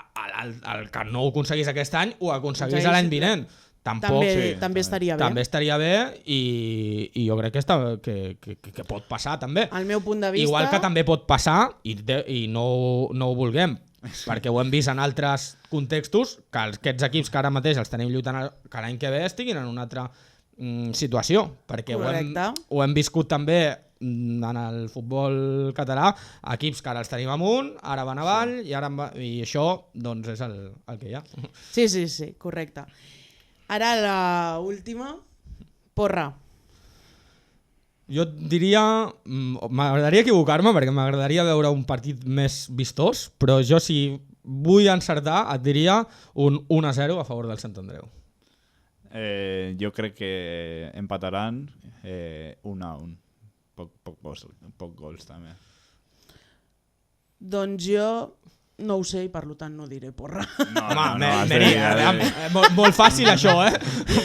el que no ho aconseguís aquest any ho aconseguís l'any vinent. També estaria bé. També estaria bé i jo crec que pot passar també. Al meu punt de vista... Igual que també pot passar, i no ho vulguem, perquè ho hem vist en altres contextos, que aquests equips que ara mateix els tenim lluitant que l'any que ve estiguin en una altra situació, perquè ho hem viscut també en el futbol català, equips que ara els tenim amunt, ara van avall, i això doncs és el que hi ha. Sí, correcte. Ara l'última, Porra. Jo diria, m'agradaria equivocar-me perquè m'agradaria veure un partit més vistós, però jo si vull encertar et diria un 1-0 a favor del Sant Andreu. Jo crec que empataran 1-1. Poc gols també. Doncs jo no ho sé i per tant no diré Porra. Molt fàcil això,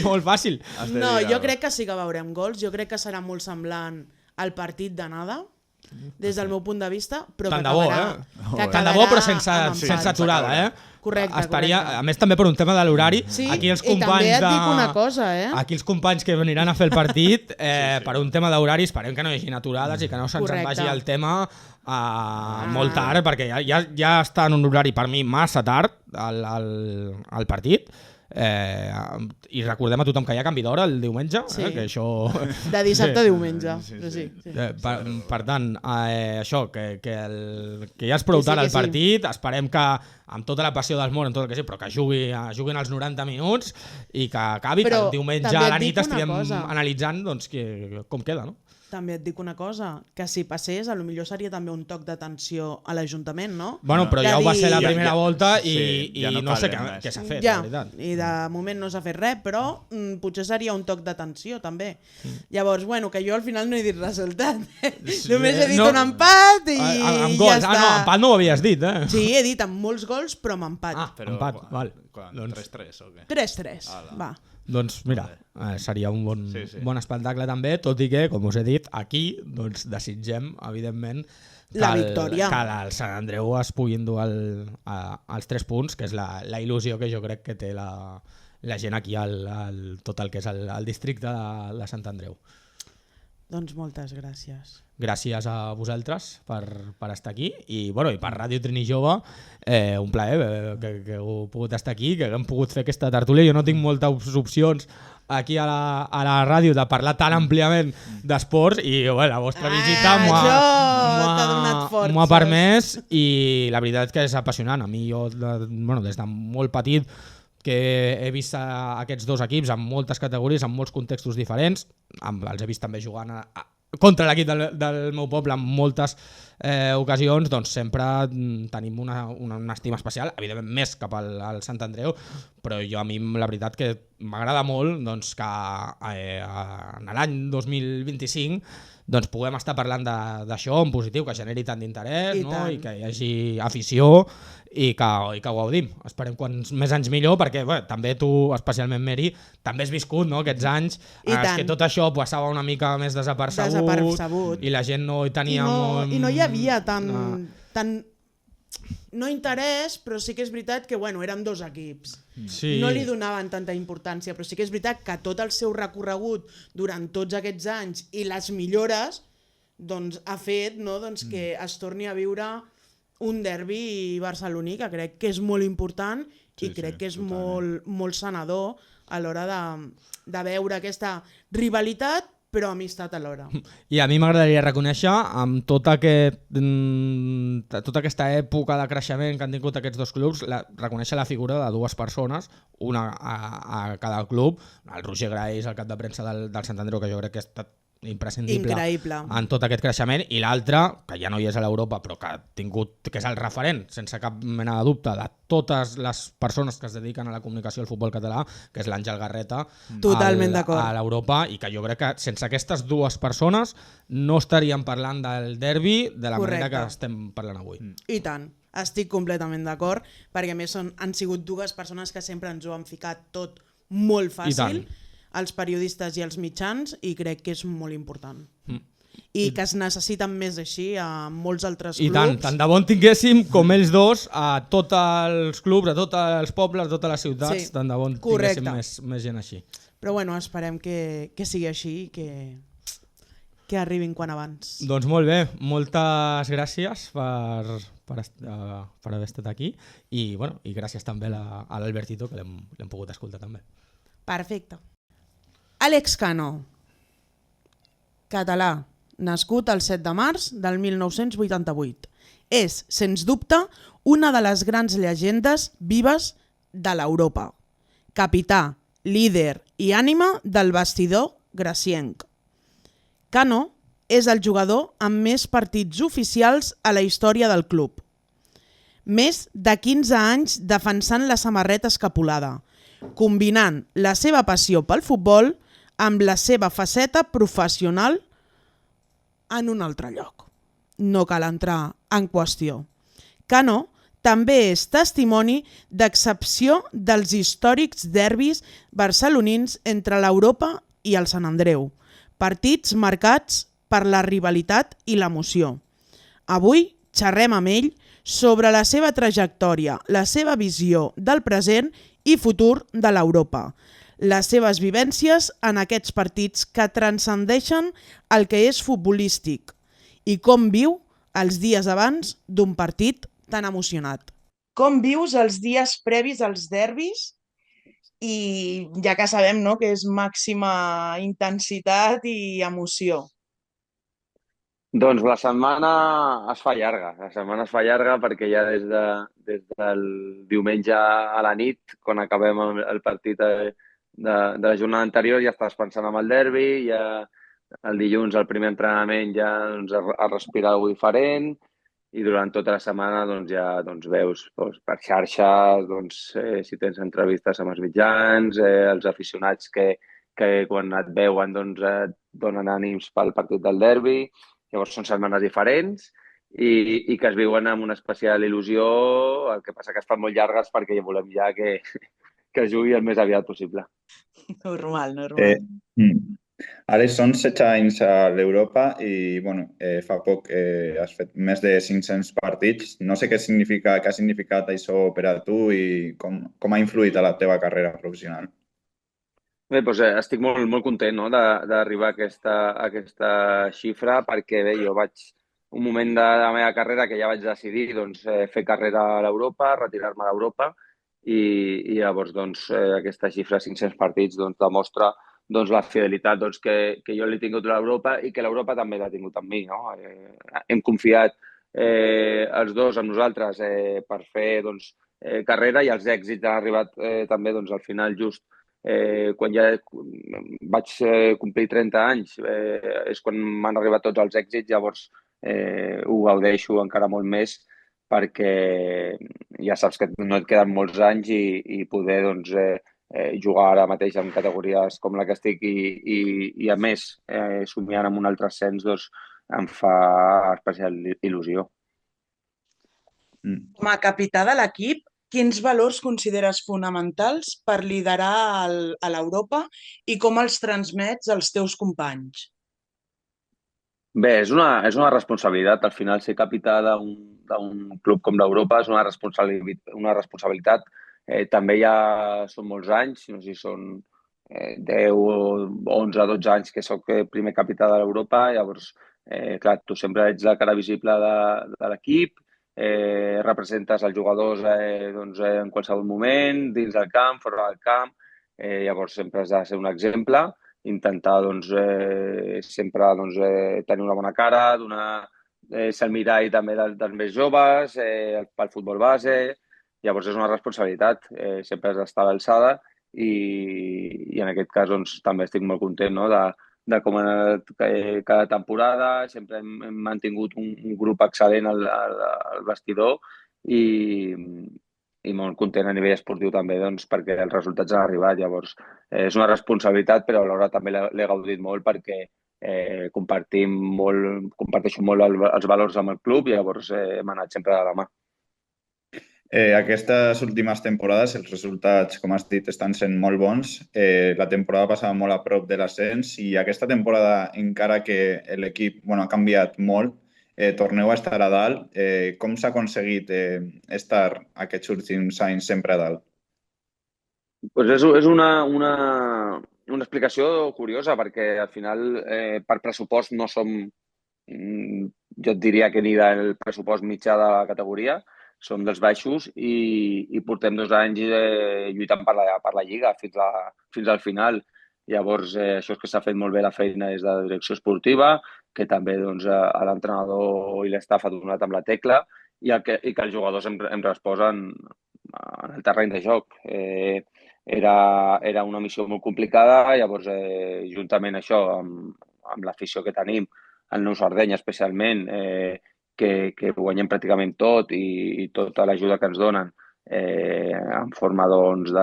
molt fàcil. No, jo crec que sí que veurem gols, jo crec que serà molt semblant al partit d'anada, des del meu punt de vista, però tant que de bo, tant de bo, però sense aturada, Correcte. A més també per un tema de l'horari, aquí els companys també et dic una cosa, aquí els companys que aniran a fer el partit, per un tema d'horari esperem que no hi hagi aturades i que no se'ns en vagi el tema molt tard, perquè ja està en un horari per mi massa tard el partit, i recordem a tothom que hi ha canvi d'hora el diumenge, que això... de dissabte a diumenge. Per tant, això, que ja és prou tard el partit, esperem que amb tota la passió del món, però que juguin els 90 minuts i que acabi, que el diumenge a la nit estiguem analitzant com queda, no? També et dic una cosa, que si passés, potser seria també un toc d'atenció a l'Ajuntament, no? Bueno, però ja ho va ser la primera volta i no sé què s'ha fet, la veritat. I de moment no s'ha fet res, però potser seria un toc d'atenció, també. Llavors, bueno, que jo al final no he dit resultat. Només he dit un empat i ja està. No, empat no ho havies dit, Sí, he dit amb molts gols, però amb empat. Empat, val. 3-3 o què? 3-3, va. Doncs mira, seria un bon espectacle també, tot i que, com us he dit, aquí desitgem, evidentment, la victòria. Que el Sant Andreu es pugui endur els 3 punts, que és la il·lusió que jo crec que té la gent aquí tot el que és el districte de Sant Andreu. Doncs moltes gràcies. Gràcies a vosaltres per estar aquí i per Ràdio Trini Jove, un plaer que heu pogut estar aquí, que hem pogut fer aquesta tertúlia. Jo no tinc moltes opcions aquí a la ràdio de parlar tan àmpliament d'esports i la vostra visita m'ho ha permès i la veritat és que és apassionant. A mi, des de molt petit, que he vist aquests dos equips en moltes categories, en molts contextos diferents, els he vist també jugant contra l'equip del meu poble en moltes ocasions, doncs sempre tenim una estima especial, evidentment més cap al Sant Andreu, però a mi la veritat que m'agrada molt que en l'any 2025 puguem estar parlant d'això en positiu, que generi tant d'interès i que hi hagi afició i que ho gaudim. Esperem quants més anys millor, perquè també tu, especialment Mary, també has viscut aquests anys que tot això passava una mica més desapercebut i la gent no hi tenia i no hi havia tant no interès, però sí que és veritat que érem dos equips. No li donaven tanta importància, però sí que és veritat que tot el seu recorregut durant tots aquests anys i les millores ha fet que es torni a viure un derbi barceloní, que crec que és molt important i crec que és molt sanador a l'hora de veure aquesta rivalitat, però amistat alhora. I a mi m'agradaria reconèixer amb tot tota aquesta època de creixement que han tingut aquests dos clubs, reconèixer la figura de dues persones, una a cada club, el Roger Graells, el cap de premsa del Sant Andreu, que jo crec que ha estat imprescindible en tot aquest creixement, i l'altre, que ja no hi és a l'Europa, però que ha tingut, que és el referent, sense cap mena de dubte, de totes les persones que es dediquen a la comunicació del futbol català, que és l'Àngel Garreta, totalment d'acord, a l'Europa, i que jo crec que sense aquestes dues persones no estaríem parlant del derbi de la manera que estem parlant avui. I tant, estic completament d'acord, perquè a més han sigut dues persones que sempre ens ho han ficat tot molt fàcil, els periodistes i els mitjans, i crec que és molt important. I que es necessiten més així a molts altres clubs. I tant de bon tinguéssim com ells dos a tots els clubs, a tots els pobles, a totes les ciutats, tant de bon tinguéssim més gent així. Però bueno, esperem que sigui així i que arribin quan abans. Doncs molt bé, moltes gràcies per haver estat aquí i gràcies també a l'Albertito, que l'hem pogut escoltar també. Perfecte. Àlex Cano, català, nascut el 7 de març del 1988. És, sens dubte, una de les grans llegendes vives de l'Europa. Capità, líder i ànima del vestidor gracienc. Cano és el jugador amb més partits oficials a la història del club. Més de 15 anys defensant la samarreta escapulada, combinant la seva passió pel futbol amb la seva faceta professional en un altre lloc. No cal entrar en qüestió. Cano també és testimoni d'excepció dels històrics derbis barcelonins entre l'Europa i el Sant Andreu, partits marcats per la rivalitat i l'emoció. Avui xerrem amb ell sobre la seva trajectòria, la seva visió del present i futur de l'Europa, les seves vivències en aquests partits que transcendeixen el que és futbolístic i com viu els dies abans d'un partit tan emocionat. Com vius els dies previs als derbis? I ja que sabem, no, que és màxima intensitat i emoció. Doncs la setmana es fa llarga perquè ja des del diumenge a la nit, quan acabem el partit de la jornada anterior, ja estàs pensant en el derbi, ja el dilluns al primer entrenament ja a respirar alguna cosa diferent, i durant tota la setmana ja veus per xarxa si tens entrevistes amb els mitjans, els aficionats que quan et veuen et donen ànims pel partit del derbi. Llavors són setmanes diferents i que es viuen amb una especial il·lusió, el que passa que es fan molt llargues perquè ja volem que es jugui el més aviat possible. Normal. Ara són 16 anys a l'Europa i fa poc has fet més de 500 partits. No sé què ha significat això per a tu i com ha influït a la teva carrera professional. Bé, estic molt content d'arribar a aquesta xifra perquè jo vaig un moment de la meva carrera que ja vaig decidir fer carrera a l'Europa, retirar-me a l'Europa i llavors aquesta xifra, 500 partits, demostra la fidelitat que jo l'he tingut a l'Europa i que l'Europa també l'ha tingut amb mi. Hem confiat els dos en nosaltres per fer carrera i els èxits han arribat també al final just quan ja vaig complir 30 anys és quan m'han arribat tots els èxits, llavors ho gaudeixo encara molt més perquè ja saps que no et queden molts anys i poder jugar ara mateix en categories com la que estic i a més somiant amb un altre ascens em fa especial il·lusió. Com a capità de l'equip, quins valors consideres fonamentals per liderar a l'Europa i com els transmets als teus companys? Bé, és una responsabilitat. Al final, ser capità d'un club com l'Europa és una responsabilitat. També ja són molts anys, no sé si són 10, 11, 12 anys que soc primer capità de l'Europa. Llavors, clar, tu sempre ets la cara visible de l'equip, representes els jugadors en qualsevol moment, dins del camp, fora del camp. Llavors, sempre has de ser un exemple intentar doncs, sempre doncs, tenir una bona cara, ser el mirall també dels més joves, pel futbol base. Llavors és una responsabilitat, sempre has d'estar a l'alçada i en aquest cas doncs, també estic molt content, no? De com ha anat cada temporada, sempre hem mantingut un grup excel·lent al vestidor i molt content a nivell esportiu també doncs, perquè els resultats han arribat. Llavors, és una responsabilitat, però alhora també l'he gaudit molt perquè comparteixo molt els valors amb el club i llavors hem anat sempre de la mà. Aquestes últimes temporades els resultats, com has dit, estan sent molt bons. La temporada passava molt a prop de l'ascens i aquesta temporada, encara que l'equip ha canviat molt, torneu a estar a dalt. Com s'ha aconseguit estar aquests últims anys sempre a dalt? Pues és una explicació curiosa perquè al final per pressupost no som, jo et diria que ni del pressupost mitjà de la categoria, som dels baixos i portem 2 anys lluitant per la Lliga fins al final. Llavors, això és que s'ha fet molt bé la feina des de la direcció esportiva, que també doncs, a l'entrenador i l'estaf ha donat amb la tecla i que els jugadors em resposen en el terreny de joc. Era una missió molt complicada, llavors, juntament això, amb l'afició que tenim, el Nou Sardenya especialment, que guanyem pràcticament tot i tota l'ajuda que ens donen en forma doncs,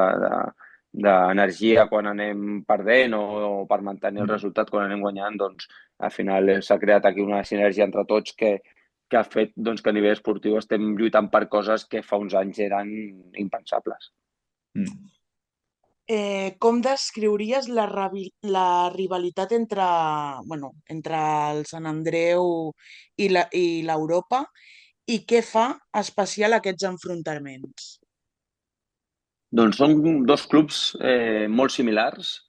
d'energia quan anem perdent o per mantenir el resultat quan anem guanyant, doncs al final s'ha creat aquí una sinergia entre tots que ha fet doncs, que a nivell esportiu estem lluitant per coses que fa uns anys eren impensables. Com descriuries la rivalitat entre el Sant Andreu i l'Europa i què fa especial aquests enfrontaments? Doncs són 2 clubs molt similars,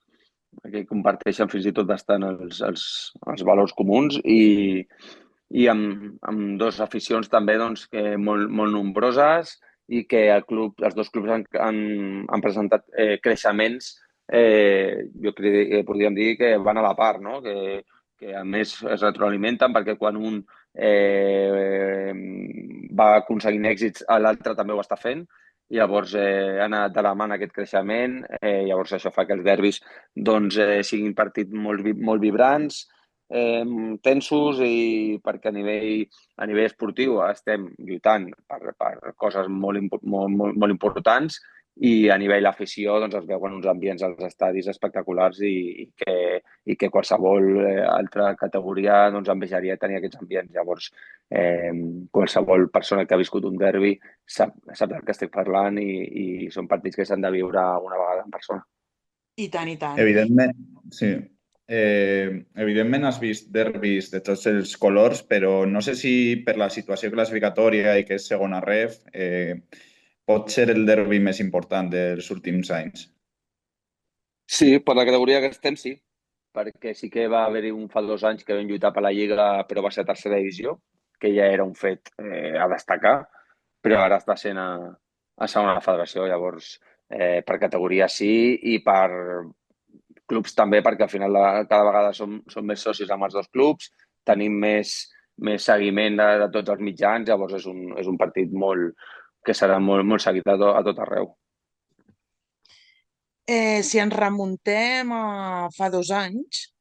que comparteixen fins i tot bastant els valors comuns i amb 2 aficions també doncs, molt nombroses i que els 2 clubs han presentat creixements, jo crec que podríem dir que van a la part, no? Que a més es retroalimenten perquè quan un va aconseguint èxits, l'altre també ho està fent. Llavors ha anat de la mà en aquest creixement, llavors això fa que els derbis doncs, siguin partits molt vibrants, tensos i perquè a nivell esportiu estem lluitant per coses molt importants i a nivell afició doncs, es veuen uns ambients als estadis espectaculars i que qualsevol altra categoria doncs, envejaria tenir aquests ambients. Llavors, qualsevol persona que ha viscut un derbi sap del que estic parlant i són partits que s'han de viure una vegada en persona. I tant, i tant. Evidentment, sí. Evidentment has vist derbis de tots els colors, però no sé si per la situació classificatòria i que és segona ref pot ser el derbi més important dels últims anys. Sí, per la categoria que estem, sí. Perquè sí que va haver-hi fa 2 anys que vam lluitar per la Lliga, però va ser a tercera divisió, que ja era un fet a destacar, però ara està sent a segona federació. Llavors, per categoria sí i per clubs també, perquè al final cada vegada som més socis amb els 2 clubs, tenim més seguiment de tots els mitjans, llavors és un partit que serà molt seguit a tot arreu. Si ens remuntem a fa 2 anys,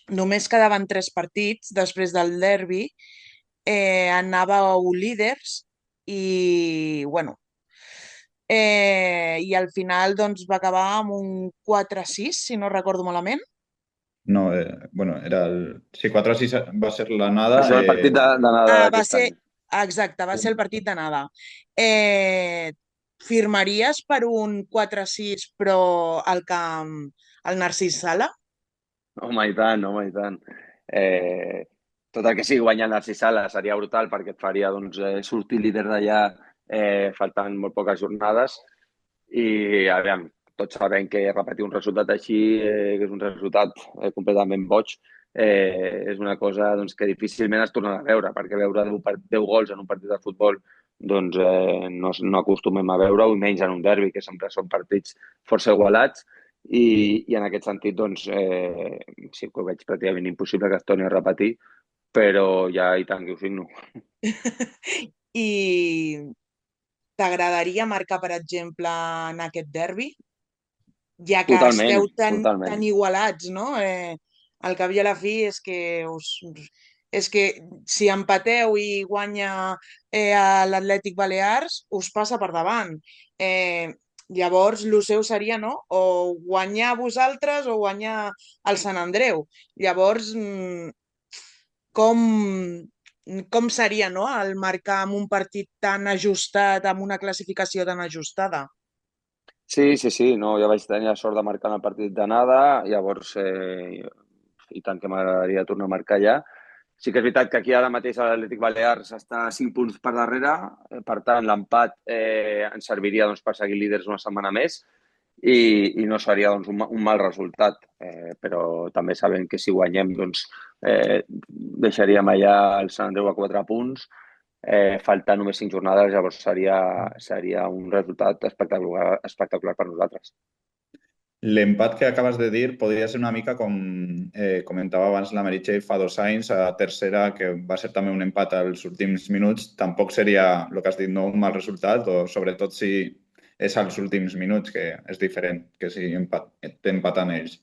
només quedaven 3 partits després del derbi, anàveu líders i, i al final doncs, va acabar amb un 4-6, si no recordo malament. No, era el... Sí, 4-6 va ser l'anada. Va ser el partit d'anada d'aquest any. Exacte, va ser el partit d'anada. Firmaries per un 4-6 però al camp el Narcís Sala? Home, i tant. Tot el que sigui guanyar el Narcís Sala seria brutal perquè et faria doncs, sortir líder d'allà faltant molt poques jornades i aviam, tots sabem que repetir un resultat així, que és un resultat completament boig, és una cosa doncs, que difícilment es tornarà a veure, perquè veure 10 gols en un partit de futbol doncs, no acostumem a veure-ho, i menys en un derbi, que sempre són partits força igualats, i en aquest sentit, doncs, sí que ho veig pràcticament impossible que es torni a repetir, però ja i tant que ho signo. I t'agradaria marcar, per exemple, en aquest derbi? Ja que Totalment, esteu tan totalment. igualats, no? Al cap i a la fi és que si empateu i guanya l'Atlètic Balears, us passa per davant. Llavors, el seu seria, no? O guanyar vosaltres o guanyar el Sant Andreu. Llavors, com, com seria, no?, el marcar amb un partit tan ajustat, amb una classificació tan ajustada? Sí, sí, sí, no, jo vaig tenir la sort de marcar en el partit d'anada, llavors i tant que m'agradaria tornar a marcar allà. Sí que és veritat que aquí ara mateix l'Atlètic Balears està a 5 punts per darrere, per tant l'empat ens serviria doncs, per seguir líders una setmana més i no seria doncs, un mal resultat, però també sabem que si guanyem doncs, deixaríem allà el Sant Andreu a 4 punts, faltant només 5 jornades, llavors seria un resultat espectacular per nosaltres. L'empat que acabes de dir podria ser una mica com comentava abans la Meritxell fa 2 anys a tercera, que va ser també un empat als últims minuts. Tampoc seria, el que has dit, no un mal resultat, o sobretot si és als últims minuts, que és diferent que si empaten ells.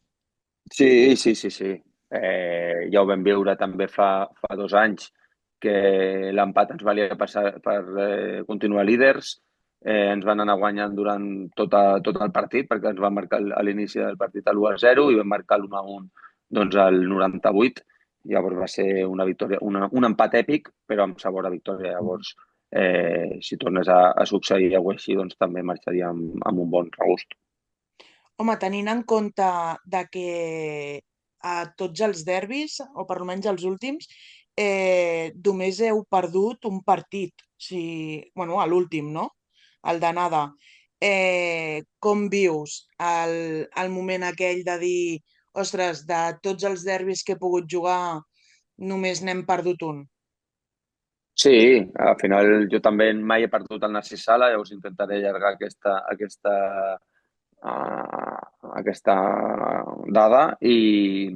Sí, sí, sí, sí. Ja ho vam viure també fa 2 anys, que l'empat ens valia per continuar líders. Ens van anar guanyant durant tot el partit, perquè ens van marcar a l'inici del partit l'1-0 i vam marcar l'1-1 doncs, al 98. Llavors va ser una victòria, un empat èpic, però amb sabor a victòria. Llavors, si tornés a succeir alguna cosa així, doncs també marxaria amb un bon regust. Home, tenint en compte de que a tots els derbis, o per almenys els últims, només heu perdut un partit. Si, bueno, a l'últim, no? El d'anada. Com vius el moment aquell de dir, ostres, de tots els derbis que he pogut jugar, només n'hem perdut un? Sí, al final jo també mai he perdut el Narcís Sala, llavors intentaré allargar aquesta dada i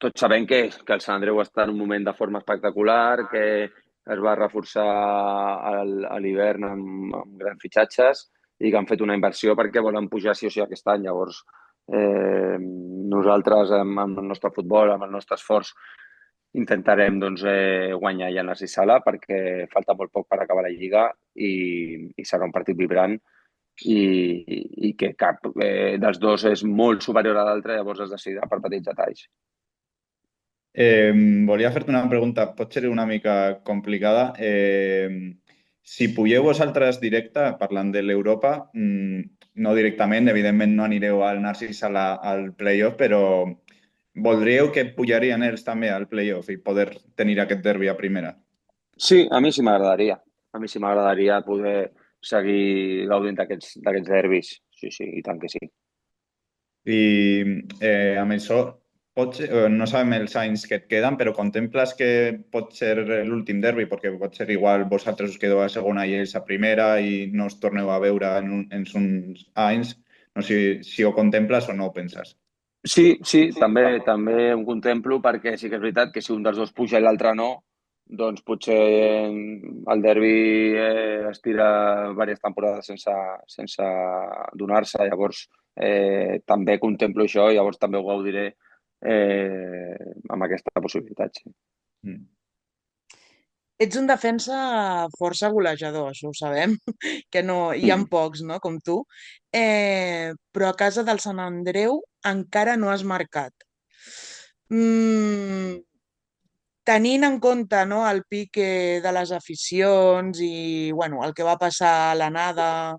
tots sabem que el Sant Andreu està en un moment de forma espectacular, que es va reforçar a l'hivern amb grans fitxatges i que han fet una inversió perquè volen pujar sí o sí aquest any. Llavors, nosaltres amb el nostre futbol, amb el nostre esforç, intentarem doncs, guanyar ja Narcís Sala perquè falta molt poc per acabar la Lliga i serà un partit vibrant i que cap dels dos és molt superior a l'altre, llavors es decidirà per petits detalls. Volia fer-te una pregunta, pot ser una mica complicada. Si pugeu vosaltres directe, parlant de l'Europa, no directament, evidentment no anireu al Narcís al playoff, però voldríeu que pujarien ells també al playoff i poder tenir aquest derbi a primera? Sí, a mi sí m'agradaria. A mi sí m'agradaria poder seguir gaudint d'aquests derbis. Sí, sí, i tant que sí. I amb això, no sabem els anys que et queden, però contemples que pot ser l'últim derbi, perquè pot ser igual vosaltres us quedeu a segona i ells a primera i no us torneu a veure en uns anys. No sé si ho contemples o no ho penses. Sí, sí, també ho contemplo perquè sí que és veritat que si un dels dos puja i l'altre no, doncs potser el derbi es tira diverses temporades sense donar-se. Llavors, també contemplo això i llavors també ho gaudiré amb aquesta possibilitat. Sí. Mm. Ets un defensa força golejador, això ho sabem, que no hi ha pocs, no?, com tu. Però a casa del Sant Andreu encara no has marcat. Mm, tenint en compte, no, el pique de les aficions i bueno, el que va passar a l'anada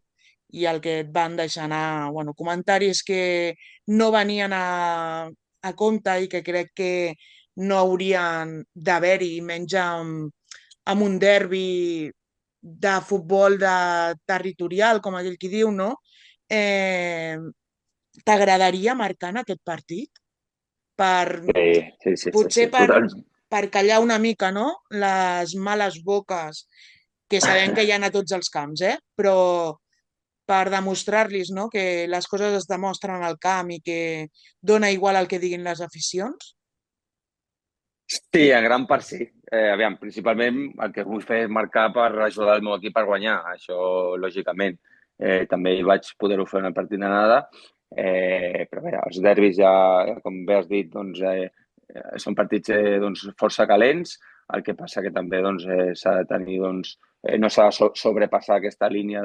i el que et van deixar anar, bueno, comentaris que no venien a compte i que crec que no haurien d'haver-hi, menys amb un derbi de futbol territorial, com aquell qui diu, no? Eh, T'agradaria marcar en aquest partit? Per, Sí, sí, sí, sí, potser sí, total. per callar una mica, no?, les males boques que sabem que hi ha a tots els camps, però per demostrar-los, no? Que les coses es demostren al camp i que dona igual el que diguin les aficions? Sí, en gran part sí. Aviam, principalment el que vull fer és marcar per ajudar el meu equip a guanyar, això lògicament. També hi vaig poder-ho fer en el partit d'anada, però bé, els derbis ja, com bé has dit, doncs, són partits doncs, força calents, el que passa que també doncs, s'ha de tenir, doncs, no s'ha de sobrepassar aquesta línia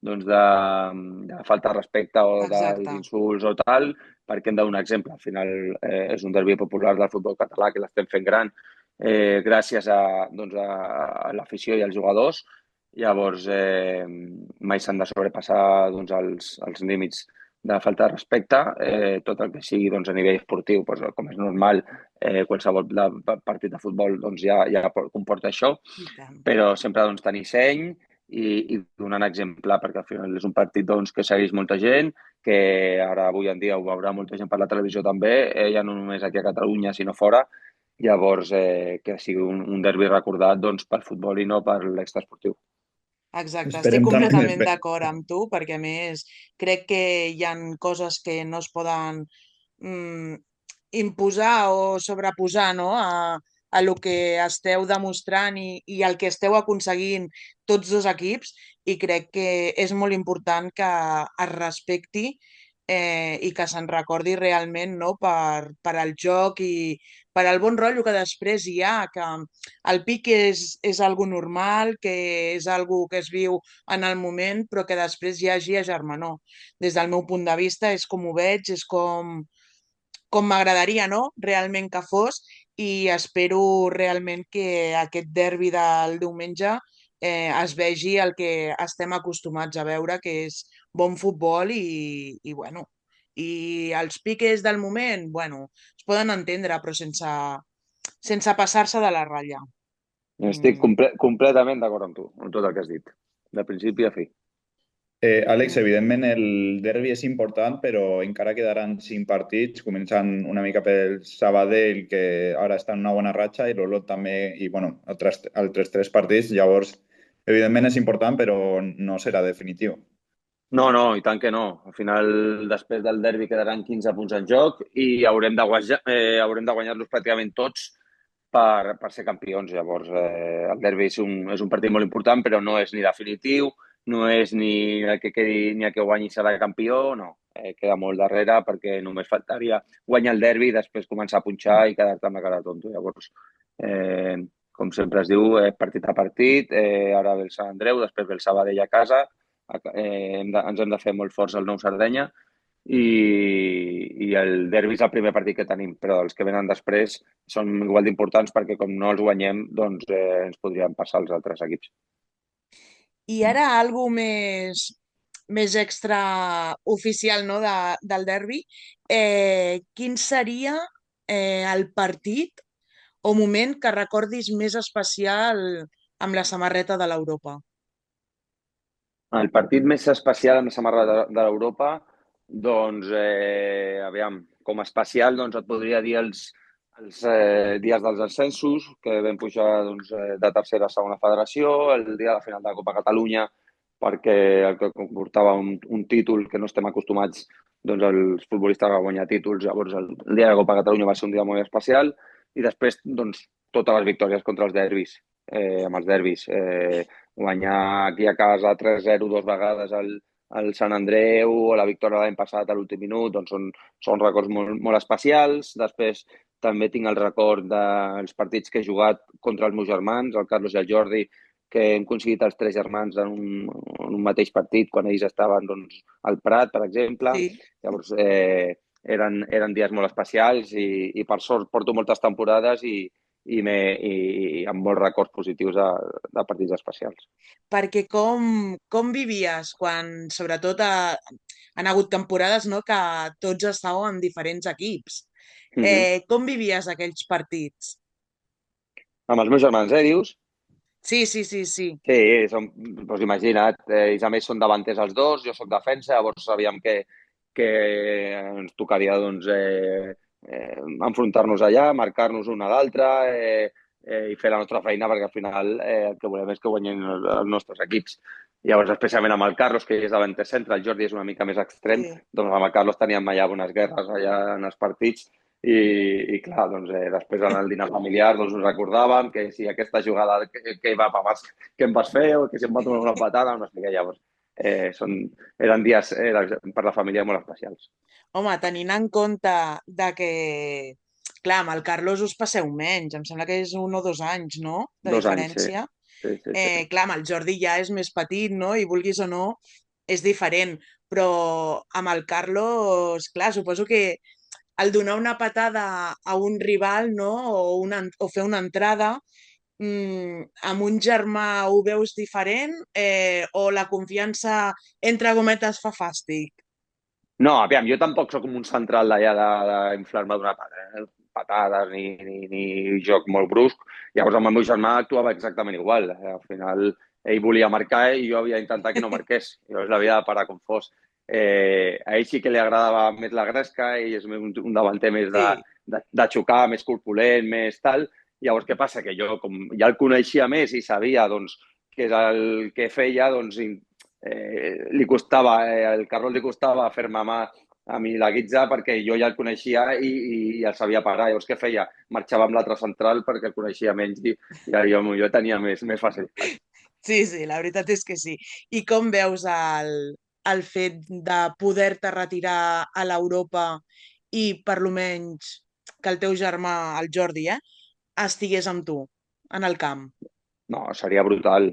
doncs, de falta de respecte o dels Exacte. insults o tal, perquè hem de donar exemple. Al final és un derbi popular del futbol català que l'estem fent gran gràcies doncs, a l'afició i als jugadors. Llavors, mai s'han de sobrepassar doncs, els límits de falta de respecte, tot el que sigui doncs, a nivell esportiu, doncs, com és normal, qualsevol partit de futbol doncs, ja comporta això, I tant. però sempre doncs, tenir seny i donant exemple, perquè al final és un partit doncs, que segueix molta gent, que ara avui en dia ho veurà molta gent per la televisió també, ja no només aquí a Catalunya, sinó fora. Llavors, que sigui un derbi recordat doncs, pel futbol i no per l'extraesportiu. Exacte, estic Esperem també... completament d'acord amb tu, perquè a més crec que hi han coses que no es poden mm, imposar o sobreposar, no? A lo que esteu demostrant i el que esteu aconseguint tots dos equips, i crec que és molt important que es respecti i que se'n recordi realment, no? Per al joc i per al bon rotllo que després hi ha, que el pic és algo normal, que és algo que es viu en el moment, però que després hi hagi germanor. Des del meu punt de vista és com ho veig, és com m'agradaria, no? Realment que fos, i espero realment que aquest derbi del diumenge es vegi el que estem acostumats a veure, que és bon futbol i bueno, i els piques del moment, bueno, es poden entendre, però sense passar-se de la ratlla. Estic Mm, completament d'acord amb tu, amb tot el que has dit, de principi a fi. Àlex, evidentment el derbi és important, però encara quedaran 5 partits, començant una mica pel Sabadell, que ara està en una bona ratxa, i l'Olot també, i bueno, altres 3 partits. Llavors, evidentment és important, però no serà definitiu. No, no, i tant que no. Al final, després del derbi quedaran 15 punts en joc i haurem de guanyar-los pràcticament tots per ser campions. Llavors, el derbi és un partit molt important, però no és ni definitiu, no és ni el que quedi, ni el que guanyi serà campió, no. Queda molt darrere perquè només faltaria guanyar el derbi i després començar a punxar i quedar-te amb la cara tonto. Llavors, eh, com sempre es diu, partit a partit, ara ve el Sant Andreu, després ve el Sabadell a casa, ens hem de fer molt forts al Nou Sardenya i el derbi és el primer partit que tenim, però els que venen després són igual d'importants perquè com no els guanyem, doncs ens podrien passar els altres equips. I ara algo més extra oficial, no, del derbi. Quin seria el partit o moment que recordis més especial amb la samarreta de l'Europa? El partit més especial amb la samarreta de l'Europa, doncs, aviam, com a especial, doncs et podria dir els dies dels ascensos, que vam pujar doncs, de tercera a segona federació, el dia de la final de la Copa Catalunya, perquè el que comportava un títol que no estem acostumats doncs, els futbolistes a guanyar títols, llavors el dia de la Copa Catalunya va ser un dia molt especial, i després doncs, totes les victòries contra els derbis, amb els derbis. Guanyar aquí a casa 3-0 dues vegades al Sant Andreu o la victòria l'any passat a l'últim minut, doncs són records molt especials. Després també tinc el record dels partits que he jugat contra els meus germans, el Carlos i el Jordi, que hem aconseguit els 3 germans en un mateix partit, quan ells estaven doncs, al Prat, per exemple. Sí. Llavors, eren dies molt especials i per sort porto moltes temporades i amb molts records positius de partits especials. Perquè com vivies quan, sobretot, han hagut temporades, no, que tots estàveu en diferents equips. Mm -hmm. Com vivies aquells partits? Amb els meus germans, dius? Sí, sí, sí, sí. Sí, doncs imagina't, ells a més són davanters els dos, jo sóc defensa, llavors sabíem que ens tocaria doncs, enfrontar-nos allà, marcar-nos un a l'altre, i fer la nostra feina, perquè al final el que volem és que guanyin els nostres equips. Llavors, especialment amb el Carlos, que és davanter centre, el Jordi és una mica més extrem, Sí. doncs amb el Carlos teníem allà unes guerres allà en els partits i clar, doncs, després en el dinar familiar doncs, us recordàvem que si aquesta jugada que va que em vas fer o que si em va donar una patada, no sé què, llavors. Eren dies per la família molt especials. Home, tenint en compte de que, clar, amb el Carlos us passeu menys, em sembla que és 1 o 2 anys, no?, de 2 anys, sí. diferència. Sí. Clar, amb el Jordi ja és més petit, no?, i vulguis o no, és diferent, però amb el Carlos, clar, suposo que el donar una patada a un rival, no?, o fer una entrada, amb un germà ho veus diferent, o la confiança, entre gometes, fa fàstic? No, aviam, jo tampoc sóc un central d'allà d'inflar-me d'una patades ni joc molt brusc. Llavors, amb el meu germà actuava exactament igual. Al final, ell volia marcar i jo havia d'intentar que no marqués. Llavors, l'havia de parar com fos. A ell sí que li agradava més la gresca, ell és un davanter més Sí, de xocar, més corpulent, més tal. Llavors, què passa? Que jo, com ja el coneixia més i sabia doncs, què és el que feia, doncs li costava, el Carlos li costava fer-me mà a mi la guitza perquè jo ja el coneixia i el sabia parar. Llavors, què feia? Marxava amb l'altre central perquè el coneixia menys i jo tenia més facilitat. sí, la veritat és que sí. I com veus el fet de poder-te retirar a l'Europa i per lo menys que el teu germà, el Jordi, estigués amb tu en el camp? No, seria brutal.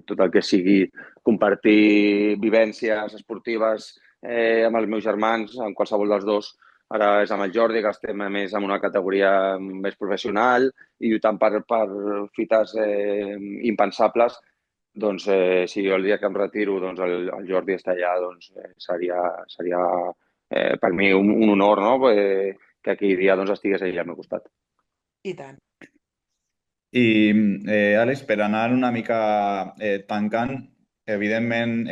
Tot el que sigui compartir vivències esportives amb els meus germans, amb qualsevol dels dos. Ara és amb el Jordi, que estem més en una categoria més professional i lluitant per fites impensables. Doncs si jo el dia que em retiro doncs el Jordi està allà, doncs seria per mi un honor, no? Que aquell dia doncs, estigués ell al meu costat. I tant. I, Àlex, per anar una mica tancant, evidentment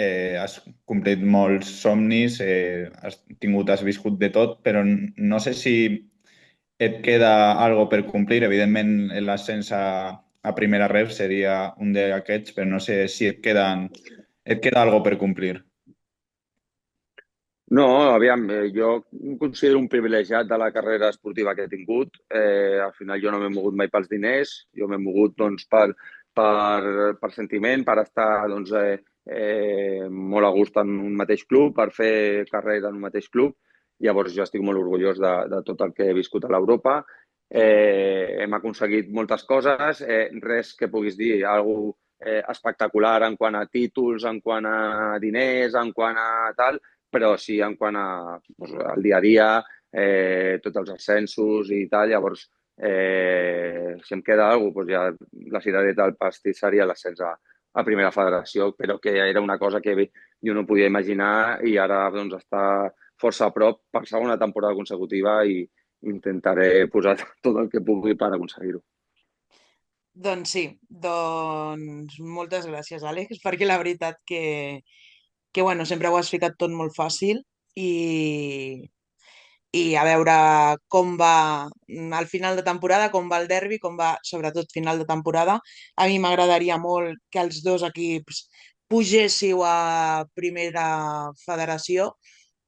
has complit molts somnis, has viscut de tot, però no sé si et queda algo per complir. Evidentment, l'ascens a primera ref seria un d'aquests, però no sé si et queda algo per complir. No, aviam, jo em considero un privilegiat de la carrera esportiva que he tingut. Al final jo no m'he mogut mai pels diners, jo m'he mogut doncs, per sentiment, per estar doncs, molt a gust en un mateix club, per fer carrera en un mateix club. Llavors jo estic molt orgullós de tot el que he viscut a l'Europa. Hem aconseguit moltes coses, res que puguis dir, alguna espectacular en quant a títols, en quant a diners, en quant a tal, però sí en quant al dia a dia, tots els ascensos i tal. Llavors, si em queda alguna cosa, doncs ja la cirereta del pastís seria l'ascens a primera federació, però que era una cosa que jo no podia imaginar i ara doncs, està força a prop per segona temporada consecutiva i intentaré posar tot el que pugui per aconseguir-ho. Doncs sí, doncs moltes gràcies, Àlex, perquè la veritat que bueno, sempre ho has ficat tot molt fàcil i a veure com va al final de temporada, com va el derbi, com va sobretot final de temporada. A mi m'agradaria molt que els dos equips pugéssiu a primera federació,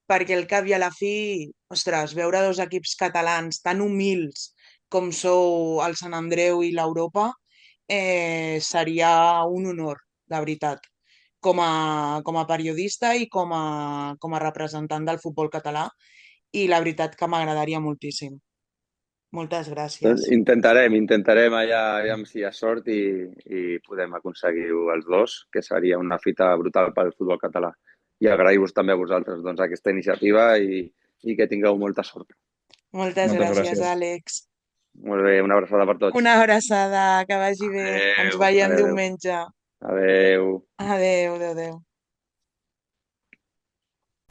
perquè al cap i a la fi, ostres, veure dos equips catalans tan humils com sou el Sant Andreu i l'Europa, seria un honor, la veritat, com a periodista i com a representant del futbol català, i la veritat que m'agradaria moltíssim. Moltes Doncs gràcies. intentarem allà, aviam si hi ha sort i podem aconseguir-ho els dos, que seria una fita brutal pel futbol català. I agrair-vos també a vosaltres doncs, aquesta iniciativa i que tingueu molta sort. Moltes Moltes gràcies, gràcies. Àlex. Molt bé, una abraçada per tots. Una abraçada, que vagi bé. Ens Adéu, veiem adéu, diumenge. adéu. Adéu, adéu, adéu.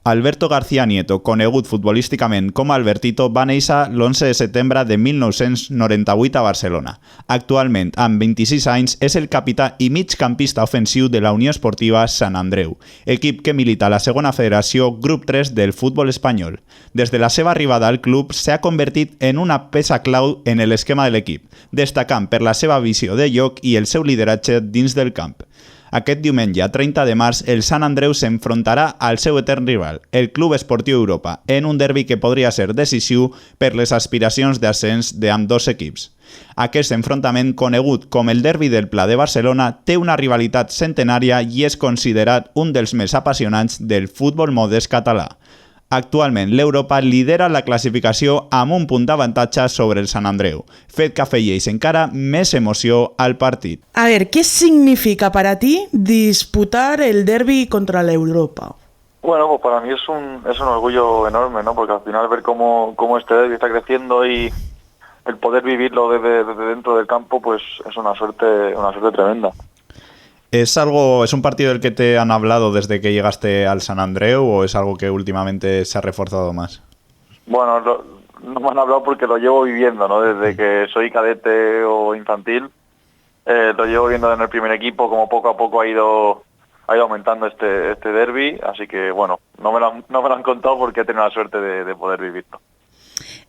Alberto García Nieto, conegut futbolísticament com Albertito, va néixer l'11 de setembre de 1998 a Barcelona. Actualment, amb 26 anys, és el capità i migcampista ofensiu de la Unió Esportiva Sant Andreu, equip que milita a la segona federació Grup 3 del futbol espanyol. Des de la seva arribada al club, s'ha convertit en una peça clau en l'esquema de l'equip, destacant per la seva visió de joc i el seu lideratge dins del camp. Aquest diumenge, 30 de març, el Sant Andreu s'enfrontarà al seu etern rival, el Club Esportiu Europa, en un derbi que podria ser decisiu per les aspiracions d'ascens d'ambdós equips. Aquest enfrontament, conegut com el Derbi del Pla de Barcelona, té una rivalitat centenària i és considerat un dels més apassionants del futbol modest català. Actualment, l'Europa lidera la classificació amb un punt d'avantatge sobre el Sant Andreu, fet que afegeix encara més emoció al partit. A ver, ¿qué significa para ti disputar el derbi contra la Europa? Bueno, pues para mí es un orgullo enorme, ¿no? Porque al final ver cómo este derbi está creciendo y el poder vivirlo desde dentro del campo, pues es una suerte tremenda. ¿Es un partido del que te han hablado desde que llegaste al San Andreu o es algo que últimamente se ha reforzado más? Bueno, no me han hablado porque lo llevo viviendo, ¿no? Desde que soy cadete o infantil, lo llevo viendo en el primer equipo, como poco a poco ha ido aumentando este derbi, así que bueno, no me lo han contado porque he tenido la suerte de poder vivirlo.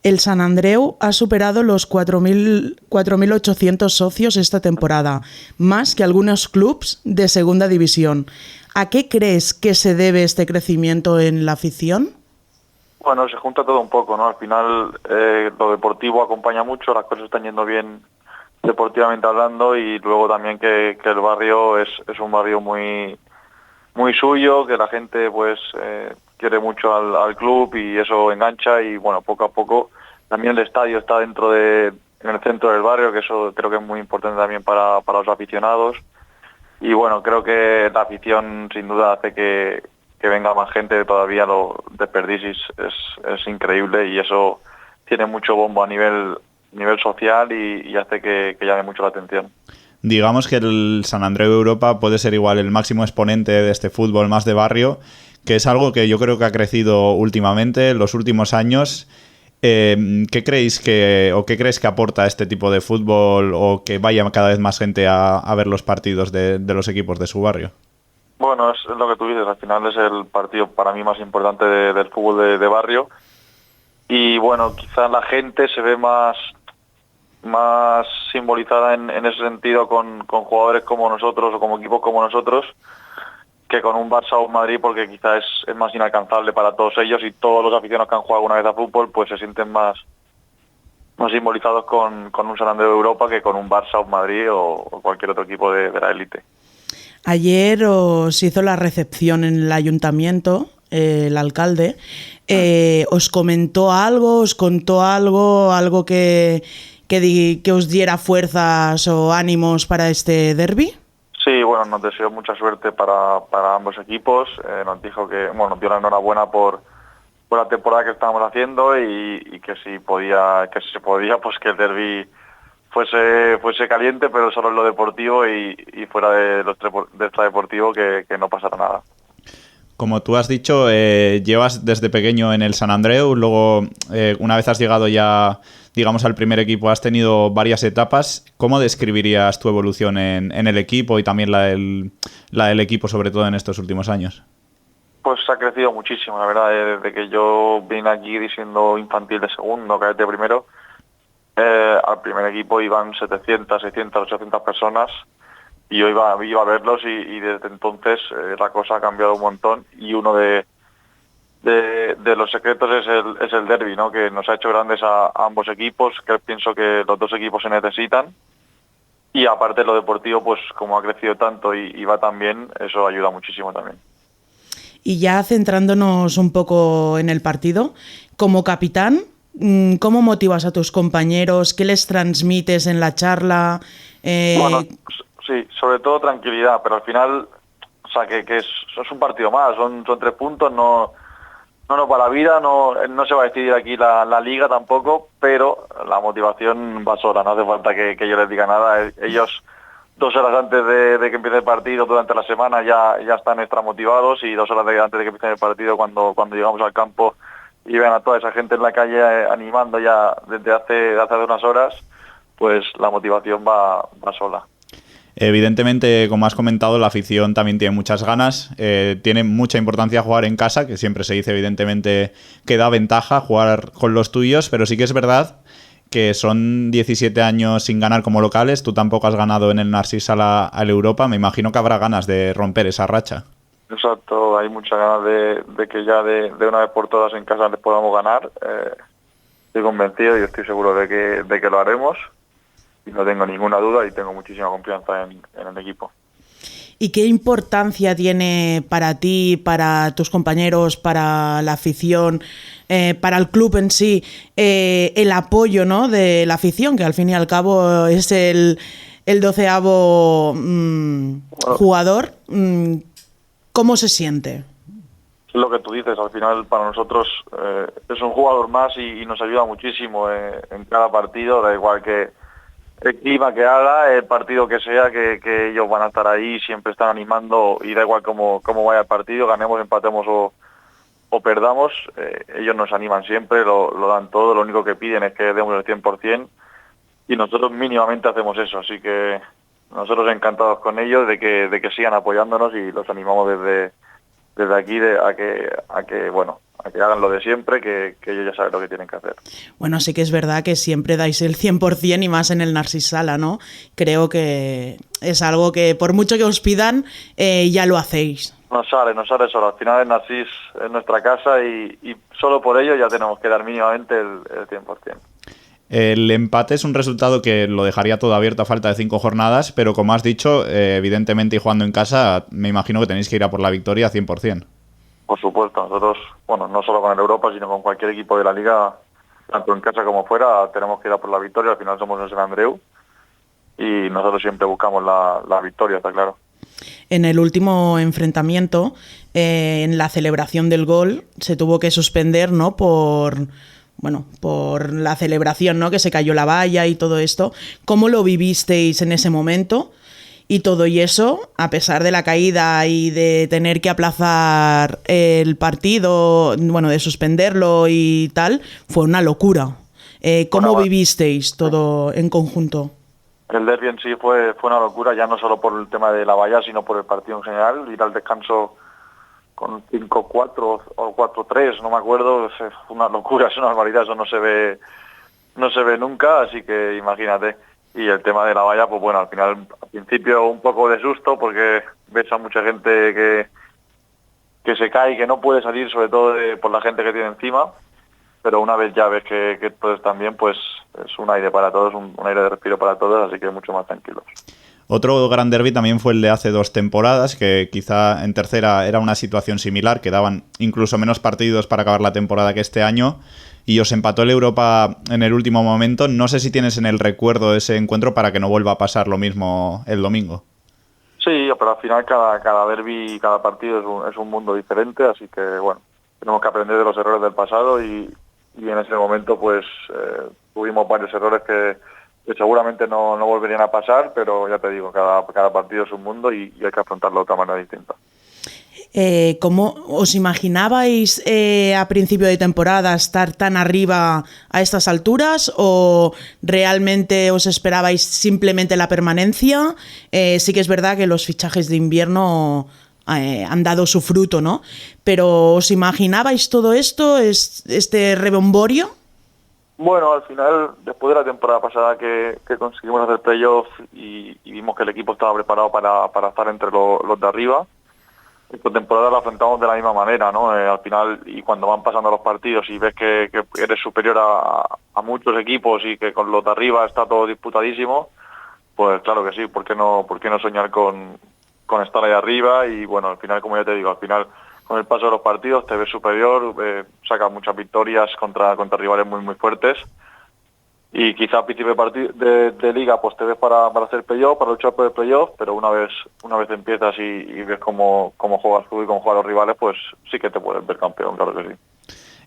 El Sant Andreu ha superado los 4.800 socios esta temporada, más que algunos clubs de segunda división. ¿A qué crees que se debe este crecimiento en la afición? Bueno, se junta todo un poco, ¿no? Al final lo deportivo acompaña mucho, las cosas están yendo bien deportivamente hablando y luego también que el barrio es un barrio muy, muy suyo, que la gente pues quiere mucho al club y eso engancha y bueno, poco a poco también el estadio está en el centro del barrio, que eso creo que es muy importante también para los aficionados y bueno, creo que la afición sin duda hace que venga más gente, todavía lo de Perdicis es increíble y eso tiene mucho bombo a nivel social y hace que llame mucho la atención. Digamos que el Sant Andreu Europa puede ser igual el máximo exponente de este fútbol más de barrio, que es algo que yo creo que ha crecido últimamente, en los últimos años. ¿Qué crees que aporta este tipo de fútbol o que vaya cada vez más gente a ver los partidos de los equipos de su barrio? Bueno, es lo que tú dices, al final es el partido para mí más importante del fútbol de barrio y bueno, quizás la gente se ve más simbolizada en ese sentido con jugadores como nosotros o como equipos como nosotros que con un Barça o un Madrid, porque quizás es más inalcanzable para todos ellos y todos los aficionados que han jugado alguna vez a fútbol pues se sienten más simbolizados con un Sant Andreu de Europa que con un Barça o un Madrid o cualquier otro equipo de la élite. Ayer os hizo la recepción en el ayuntamiento, el alcalde. ¿Os comentó algo, os contó algo que os diera fuerzas o ánimos para este derbi? Sí, bueno, nos deseó mucha suerte para ambos equipos. Nos dijo nos dio la enhorabuena por la temporada que estábamos haciendo y que si se podía, pues que el derbi fuese caliente, pero solo en lo deportivo y fuera de extradeportivo que no pasara nada. Como tú has dicho, llevas desde pequeño en el Sant Andreu, luego una vez has llegado ya, digamos, al primer equipo, has tenido varias etapas. ¿Cómo describirías tu evolución en el equipo y también la del equipo, sobre todo en estos últimos años? Pues ha crecido muchísimo, la verdad. Desde que yo vine aquí siendo infantil de segundo, cadete primero, al primer equipo iban 700, 600, 800 personas. Y yo iba a verlos y desde entonces la cosa ha cambiado un montón y uno de los secretos es el derbi, ¿no? Que nos ha hecho grandes a ambos equipos, que pienso que los dos equipos se necesitan y aparte lo deportivo, pues como ha crecido tanto y va tan bien, eso ayuda muchísimo también. Y ya centrándonos un poco en el partido, como capitán, ¿cómo motivas a tus compañeros? ¿Qué les transmites en la charla? Bueno, sí, sobre todo tranquilidad, pero al final, o sea, que es un partido más, son 3 puntos, no para la vida, no se va a decidir aquí la liga tampoco, pero la motivación va sola, no hace falta que yo les diga nada, ellos 2 horas antes de que empiece el partido durante la semana ya están extra motivados, y 2 horas antes de que empiece el partido, cuando llegamos al campo y ven a toda esa gente en la calle animando ya desde hace unas horas, pues la motivación va sola. Evidentemente, como has comentado, la afición también tiene muchas ganas, tiene mucha importancia jugar en casa, que siempre se dice evidentemente que da ventaja jugar con los tuyos, pero sí que es verdad que son 17 años sin ganar como locales, tú tampoco has ganado en el Narcís al Europa, me imagino que habrá ganas de romper esa racha. Exacto, hay muchas ganas de que ya de una vez por todas en casa les podamos ganar. Estoy convencido y estoy seguro de que lo haremos, y no tengo ninguna duda y tengo muchísima confianza en el equipo. ¿Y qué importancia tiene para ti, para tus compañeros, para la afición, para el club en sí, el apoyo, ¿no?, de la afición, que al fin y al cabo es el 12avo jugador? ¿Cómo se siente? Es lo que tú dices, al final para nosotros es un jugador más y nos ayuda muchísimo en cada partido, da igual que el clima que haga, el partido que sea, que ellos van a estar ahí, siempre están animando, y da igual cómo vaya el partido, ganemos, empatemos o perdamos, ellos nos animan siempre, lo dan todo, lo único que piden es que demos el 100%, y nosotros mínimamente hacemos eso, así que nosotros encantados con ellos de que sigan apoyándonos, y los animamos desde aquí a que hagan lo de siempre, que ellos ya saben lo que tienen que hacer. Bueno, sí que es verdad que siempre dais el 100% y más en el Narcís Sala, ¿no? Creo que es algo que por mucho que os pidan, ya lo hacéis. Nos sale solo. Al final el Narcís es nuestra casa y solo por ello ya tenemos que dar mínimamente el 100%. El empate es un resultado que lo dejaría todo abierto a falta de 5 jornadas, pero como has dicho, evidentemente, y jugando en casa, me imagino que tenéis que ir a por la victoria 100%. Por supuesto, nosotros, no solo con el Europa, sino con cualquier equipo de la Liga, tanto en casa como fuera, tenemos que ir a por la victoria. Al final somos el Sant Andreu y nosotros siempre buscamos la victoria, está claro. En el último enfrentamiento, en la celebración del gol, se tuvo que suspender, ¿no?, por la celebración, ¿no?, que se cayó la valla y todo esto. ¿Cómo lo vivisteis en ese momento? Y todo y eso, a pesar de la caída y de tener que aplazar el partido, de suspenderlo y tal, fue una locura. ¿Cómo vivisteis todo en conjunto? El derbi en sí fue una locura, ya no solo por el tema de la valla, sino por el partido en general. Ir al descanso con 5-4 o 4-3, no me acuerdo, es una locura, es una barbaridad, eso no se ve nunca, así que imagínate. Y el tema de la valla, pues al final, al principio un poco de susto, porque ves a mucha gente que se cae y que no puede salir, sobre todo por la gente que tiene encima, pero una vez ya ves que todos están bien, pues es un aire para todos, un aire de respiro para todos, así que mucho más tranquilos. Otro gran derbi también fue el de hace 2 temporadas, que quizá en tercera era una situación similar, que daban incluso menos partidos para acabar la temporada que este año, y os empató el Europa en el último momento. No sé si tienes en el recuerdo ese encuentro para que no vuelva a pasar lo mismo el domingo. Sí, pero al final cada derbi, cada partido es un mundo diferente, así que tenemos que aprender de los errores del pasado y en ese momento pues tuvimos varios errores que seguramente no volverían a pasar, pero ya te digo, cada partido es un mundo y hay que afrontarlo de otra manera distinta. ¿Cómo os imaginabais a principio de temporada estar tan arriba a estas alturas, o realmente os esperabais simplemente la permanencia? Sí que es verdad que los fichajes de invierno han dado su fruto, ¿no? Pero ¿os imaginabais todo esto, este rebomborio? Bueno, al final, después de la temporada pasada que conseguimos hacer playoff y vimos que el equipo estaba preparado para estar entre los de arriba, esta temporada la afrontamos de la misma manera, ¿no? Al final, y cuando van pasando los partidos y ves que eres superior a muchos equipos y que con los de arriba está todo disputadísimo, pues claro que sí, ¿por qué no soñar con estar ahí arriba? Y al final, como ya te digo, al final con el paso de los partidos te ves superior, sacas muchas victorias contra rivales muy muy fuertes, y quizá al principio de liga pues te ves para hacer playoff, para luchar por el playoff, pero una vez empiezas y ves cómo juegas tú y cómo juegan los rivales, pues sí que te puedes ver campeón, claro que sí.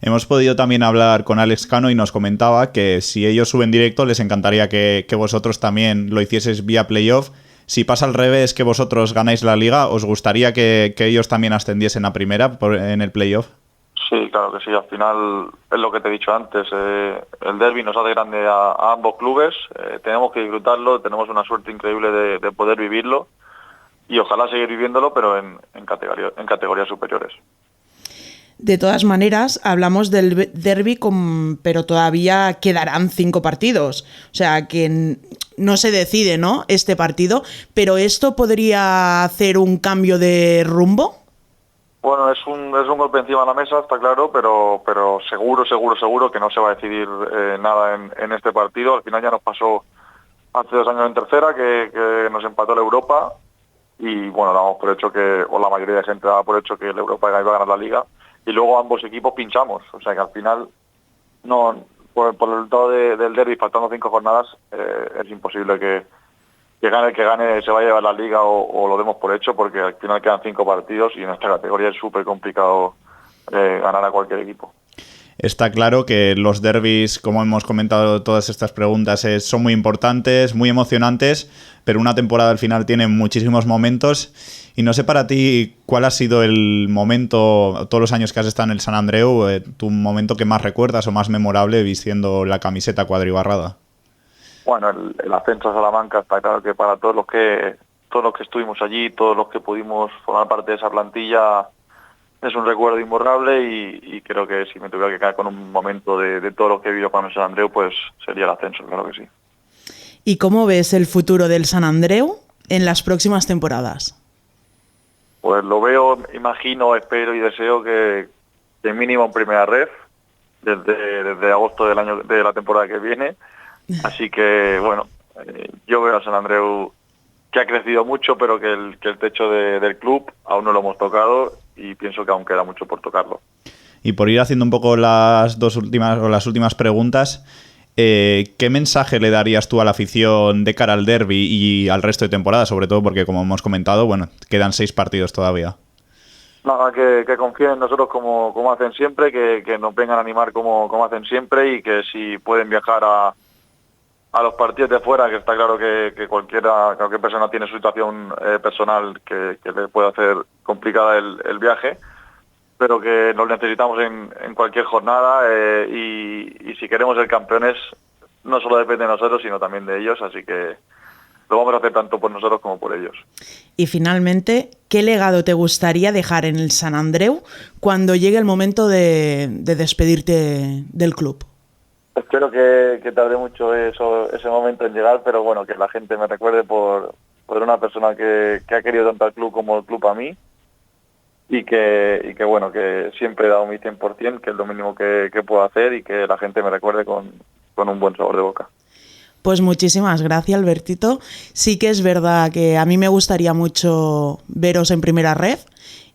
Hemos podido también hablar con Alex Cano y nos comentaba que si ellos suben directo les encantaría que vosotros también lo hicieseis vía playoff. Si pasa al revés, que vosotros ganáis la Liga, ¿os gustaría que ellos también ascendiesen a primera en el playoff? Sí, claro que sí. Al final es lo que te he dicho antes. El derbi nos hace grande a ambos clubes. Tenemos que disfrutarlo. Tenemos una suerte increíble de poder vivirlo y ojalá seguir viviéndolo, pero en categorías superiores. De todas maneras, hablamos del derbi, pero todavía quedarán 5 partidos. O sea, que no se decide, ¿no?, este partido, pero ¿esto podría hacer un cambio de rumbo? Bueno, es un golpe encima de la mesa, está claro, pero seguro que no se va a decidir nada en este partido. Al final ya nos pasó hace 2 años en tercera, que nos empató la Europa, y bueno, damos por hecho o la mayoría de gente daba por hecho que la Europa iba a ganar la Liga, y luego ambos equipos pinchamos. O sea que al final, no por el resultado del derbi, faltando 5 jornadas, es imposible que gane el que gane se va a llevar la Liga o lo demos por hecho, porque al final quedan 5 partidos y en esta categoría es súper complicado ganar a cualquier equipo. Está claro que los derbis, como hemos comentado todas estas preguntas, son muy importantes, muy emocionantes, pero una temporada al final tiene muchísimos momentos. Y no sé para ti cuál ha sido el momento, todos los años que has estado en el Sant Andreu, tu momento que más recuerdas o más memorable vistiendo la camiseta cuadribarrada. Bueno, el ascenso a Salamanca está claro que para todos los que estuvimos allí, todos los que pudimos formar parte de esa plantilla, es un recuerdo imborrable y creo que si me tuviera que quedar con un momento de todo lo que he vivido con el Sant Andreu, pues sería el ascenso, claro que sí. ¿Y cómo ves el futuro del Sant Andreu en las próximas temporadas? Pues lo veo, imagino, espero y deseo que mínimo en primera ref desde agosto de la temporada que viene. Así que, bueno, yo veo a Sant Andreu que ha crecido mucho, pero que el techo del club aún no lo hemos tocado y pienso que aún queda mucho por tocarlo. Y por ir haciendo un poco las últimas preguntas, ¿qué mensaje le darías tú a la afición de cara al derbi y al resto de temporada? Sobre todo porque, como hemos comentado, bueno, quedan 6 partidos todavía. Nada, que confíen en nosotros como hacen siempre, que nos vengan a animar como hacen siempre y que si pueden viajar a los partidos de fuera, que está claro que cualquier persona tiene su situación personal que le puede hacer complicada el viaje, pero que nos necesitamos en cualquier jornada y si queremos ser campeones no solo depende de nosotros, sino también de ellos, así que lo vamos a hacer tanto por nosotros como por ellos. Y finalmente, ¿qué legado te gustaría dejar en el Sant Andreu cuando llegue el momento de despedirte del club? Espero que tarde mucho ese momento en llegar, pero bueno, que la gente me recuerde por una persona que ha querido tanto al club como el club a mí y que bueno, que siempre he dado mi 100%, que es lo mínimo que puedo hacer y que la gente me recuerde con un buen sabor de boca. Pues muchísimas gracias, Albertito. Sí que es verdad que a mí me gustaría mucho veros en primera ref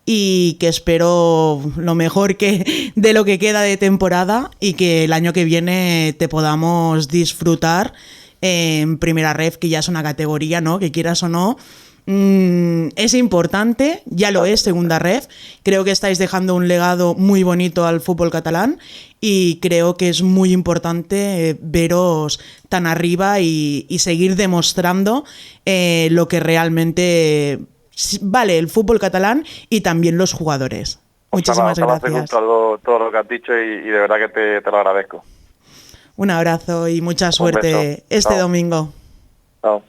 y que espero lo mejor de lo que queda de temporada y que el año que viene te podamos disfrutar en primera ref, que ya es una categoría, ¿no?, que quieras o no, es importante, ya lo es segunda ref. Creo que estáis dejando un legado muy bonito al fútbol catalán y creo que es muy importante veros tan arriba y seguir demostrando lo que realmente vale el fútbol catalán y también los jugadores. Muchísimas gracias. Todo lo que has dicho y de verdad que te lo agradezco. Un abrazo y mucha suerte este domingo. Chao.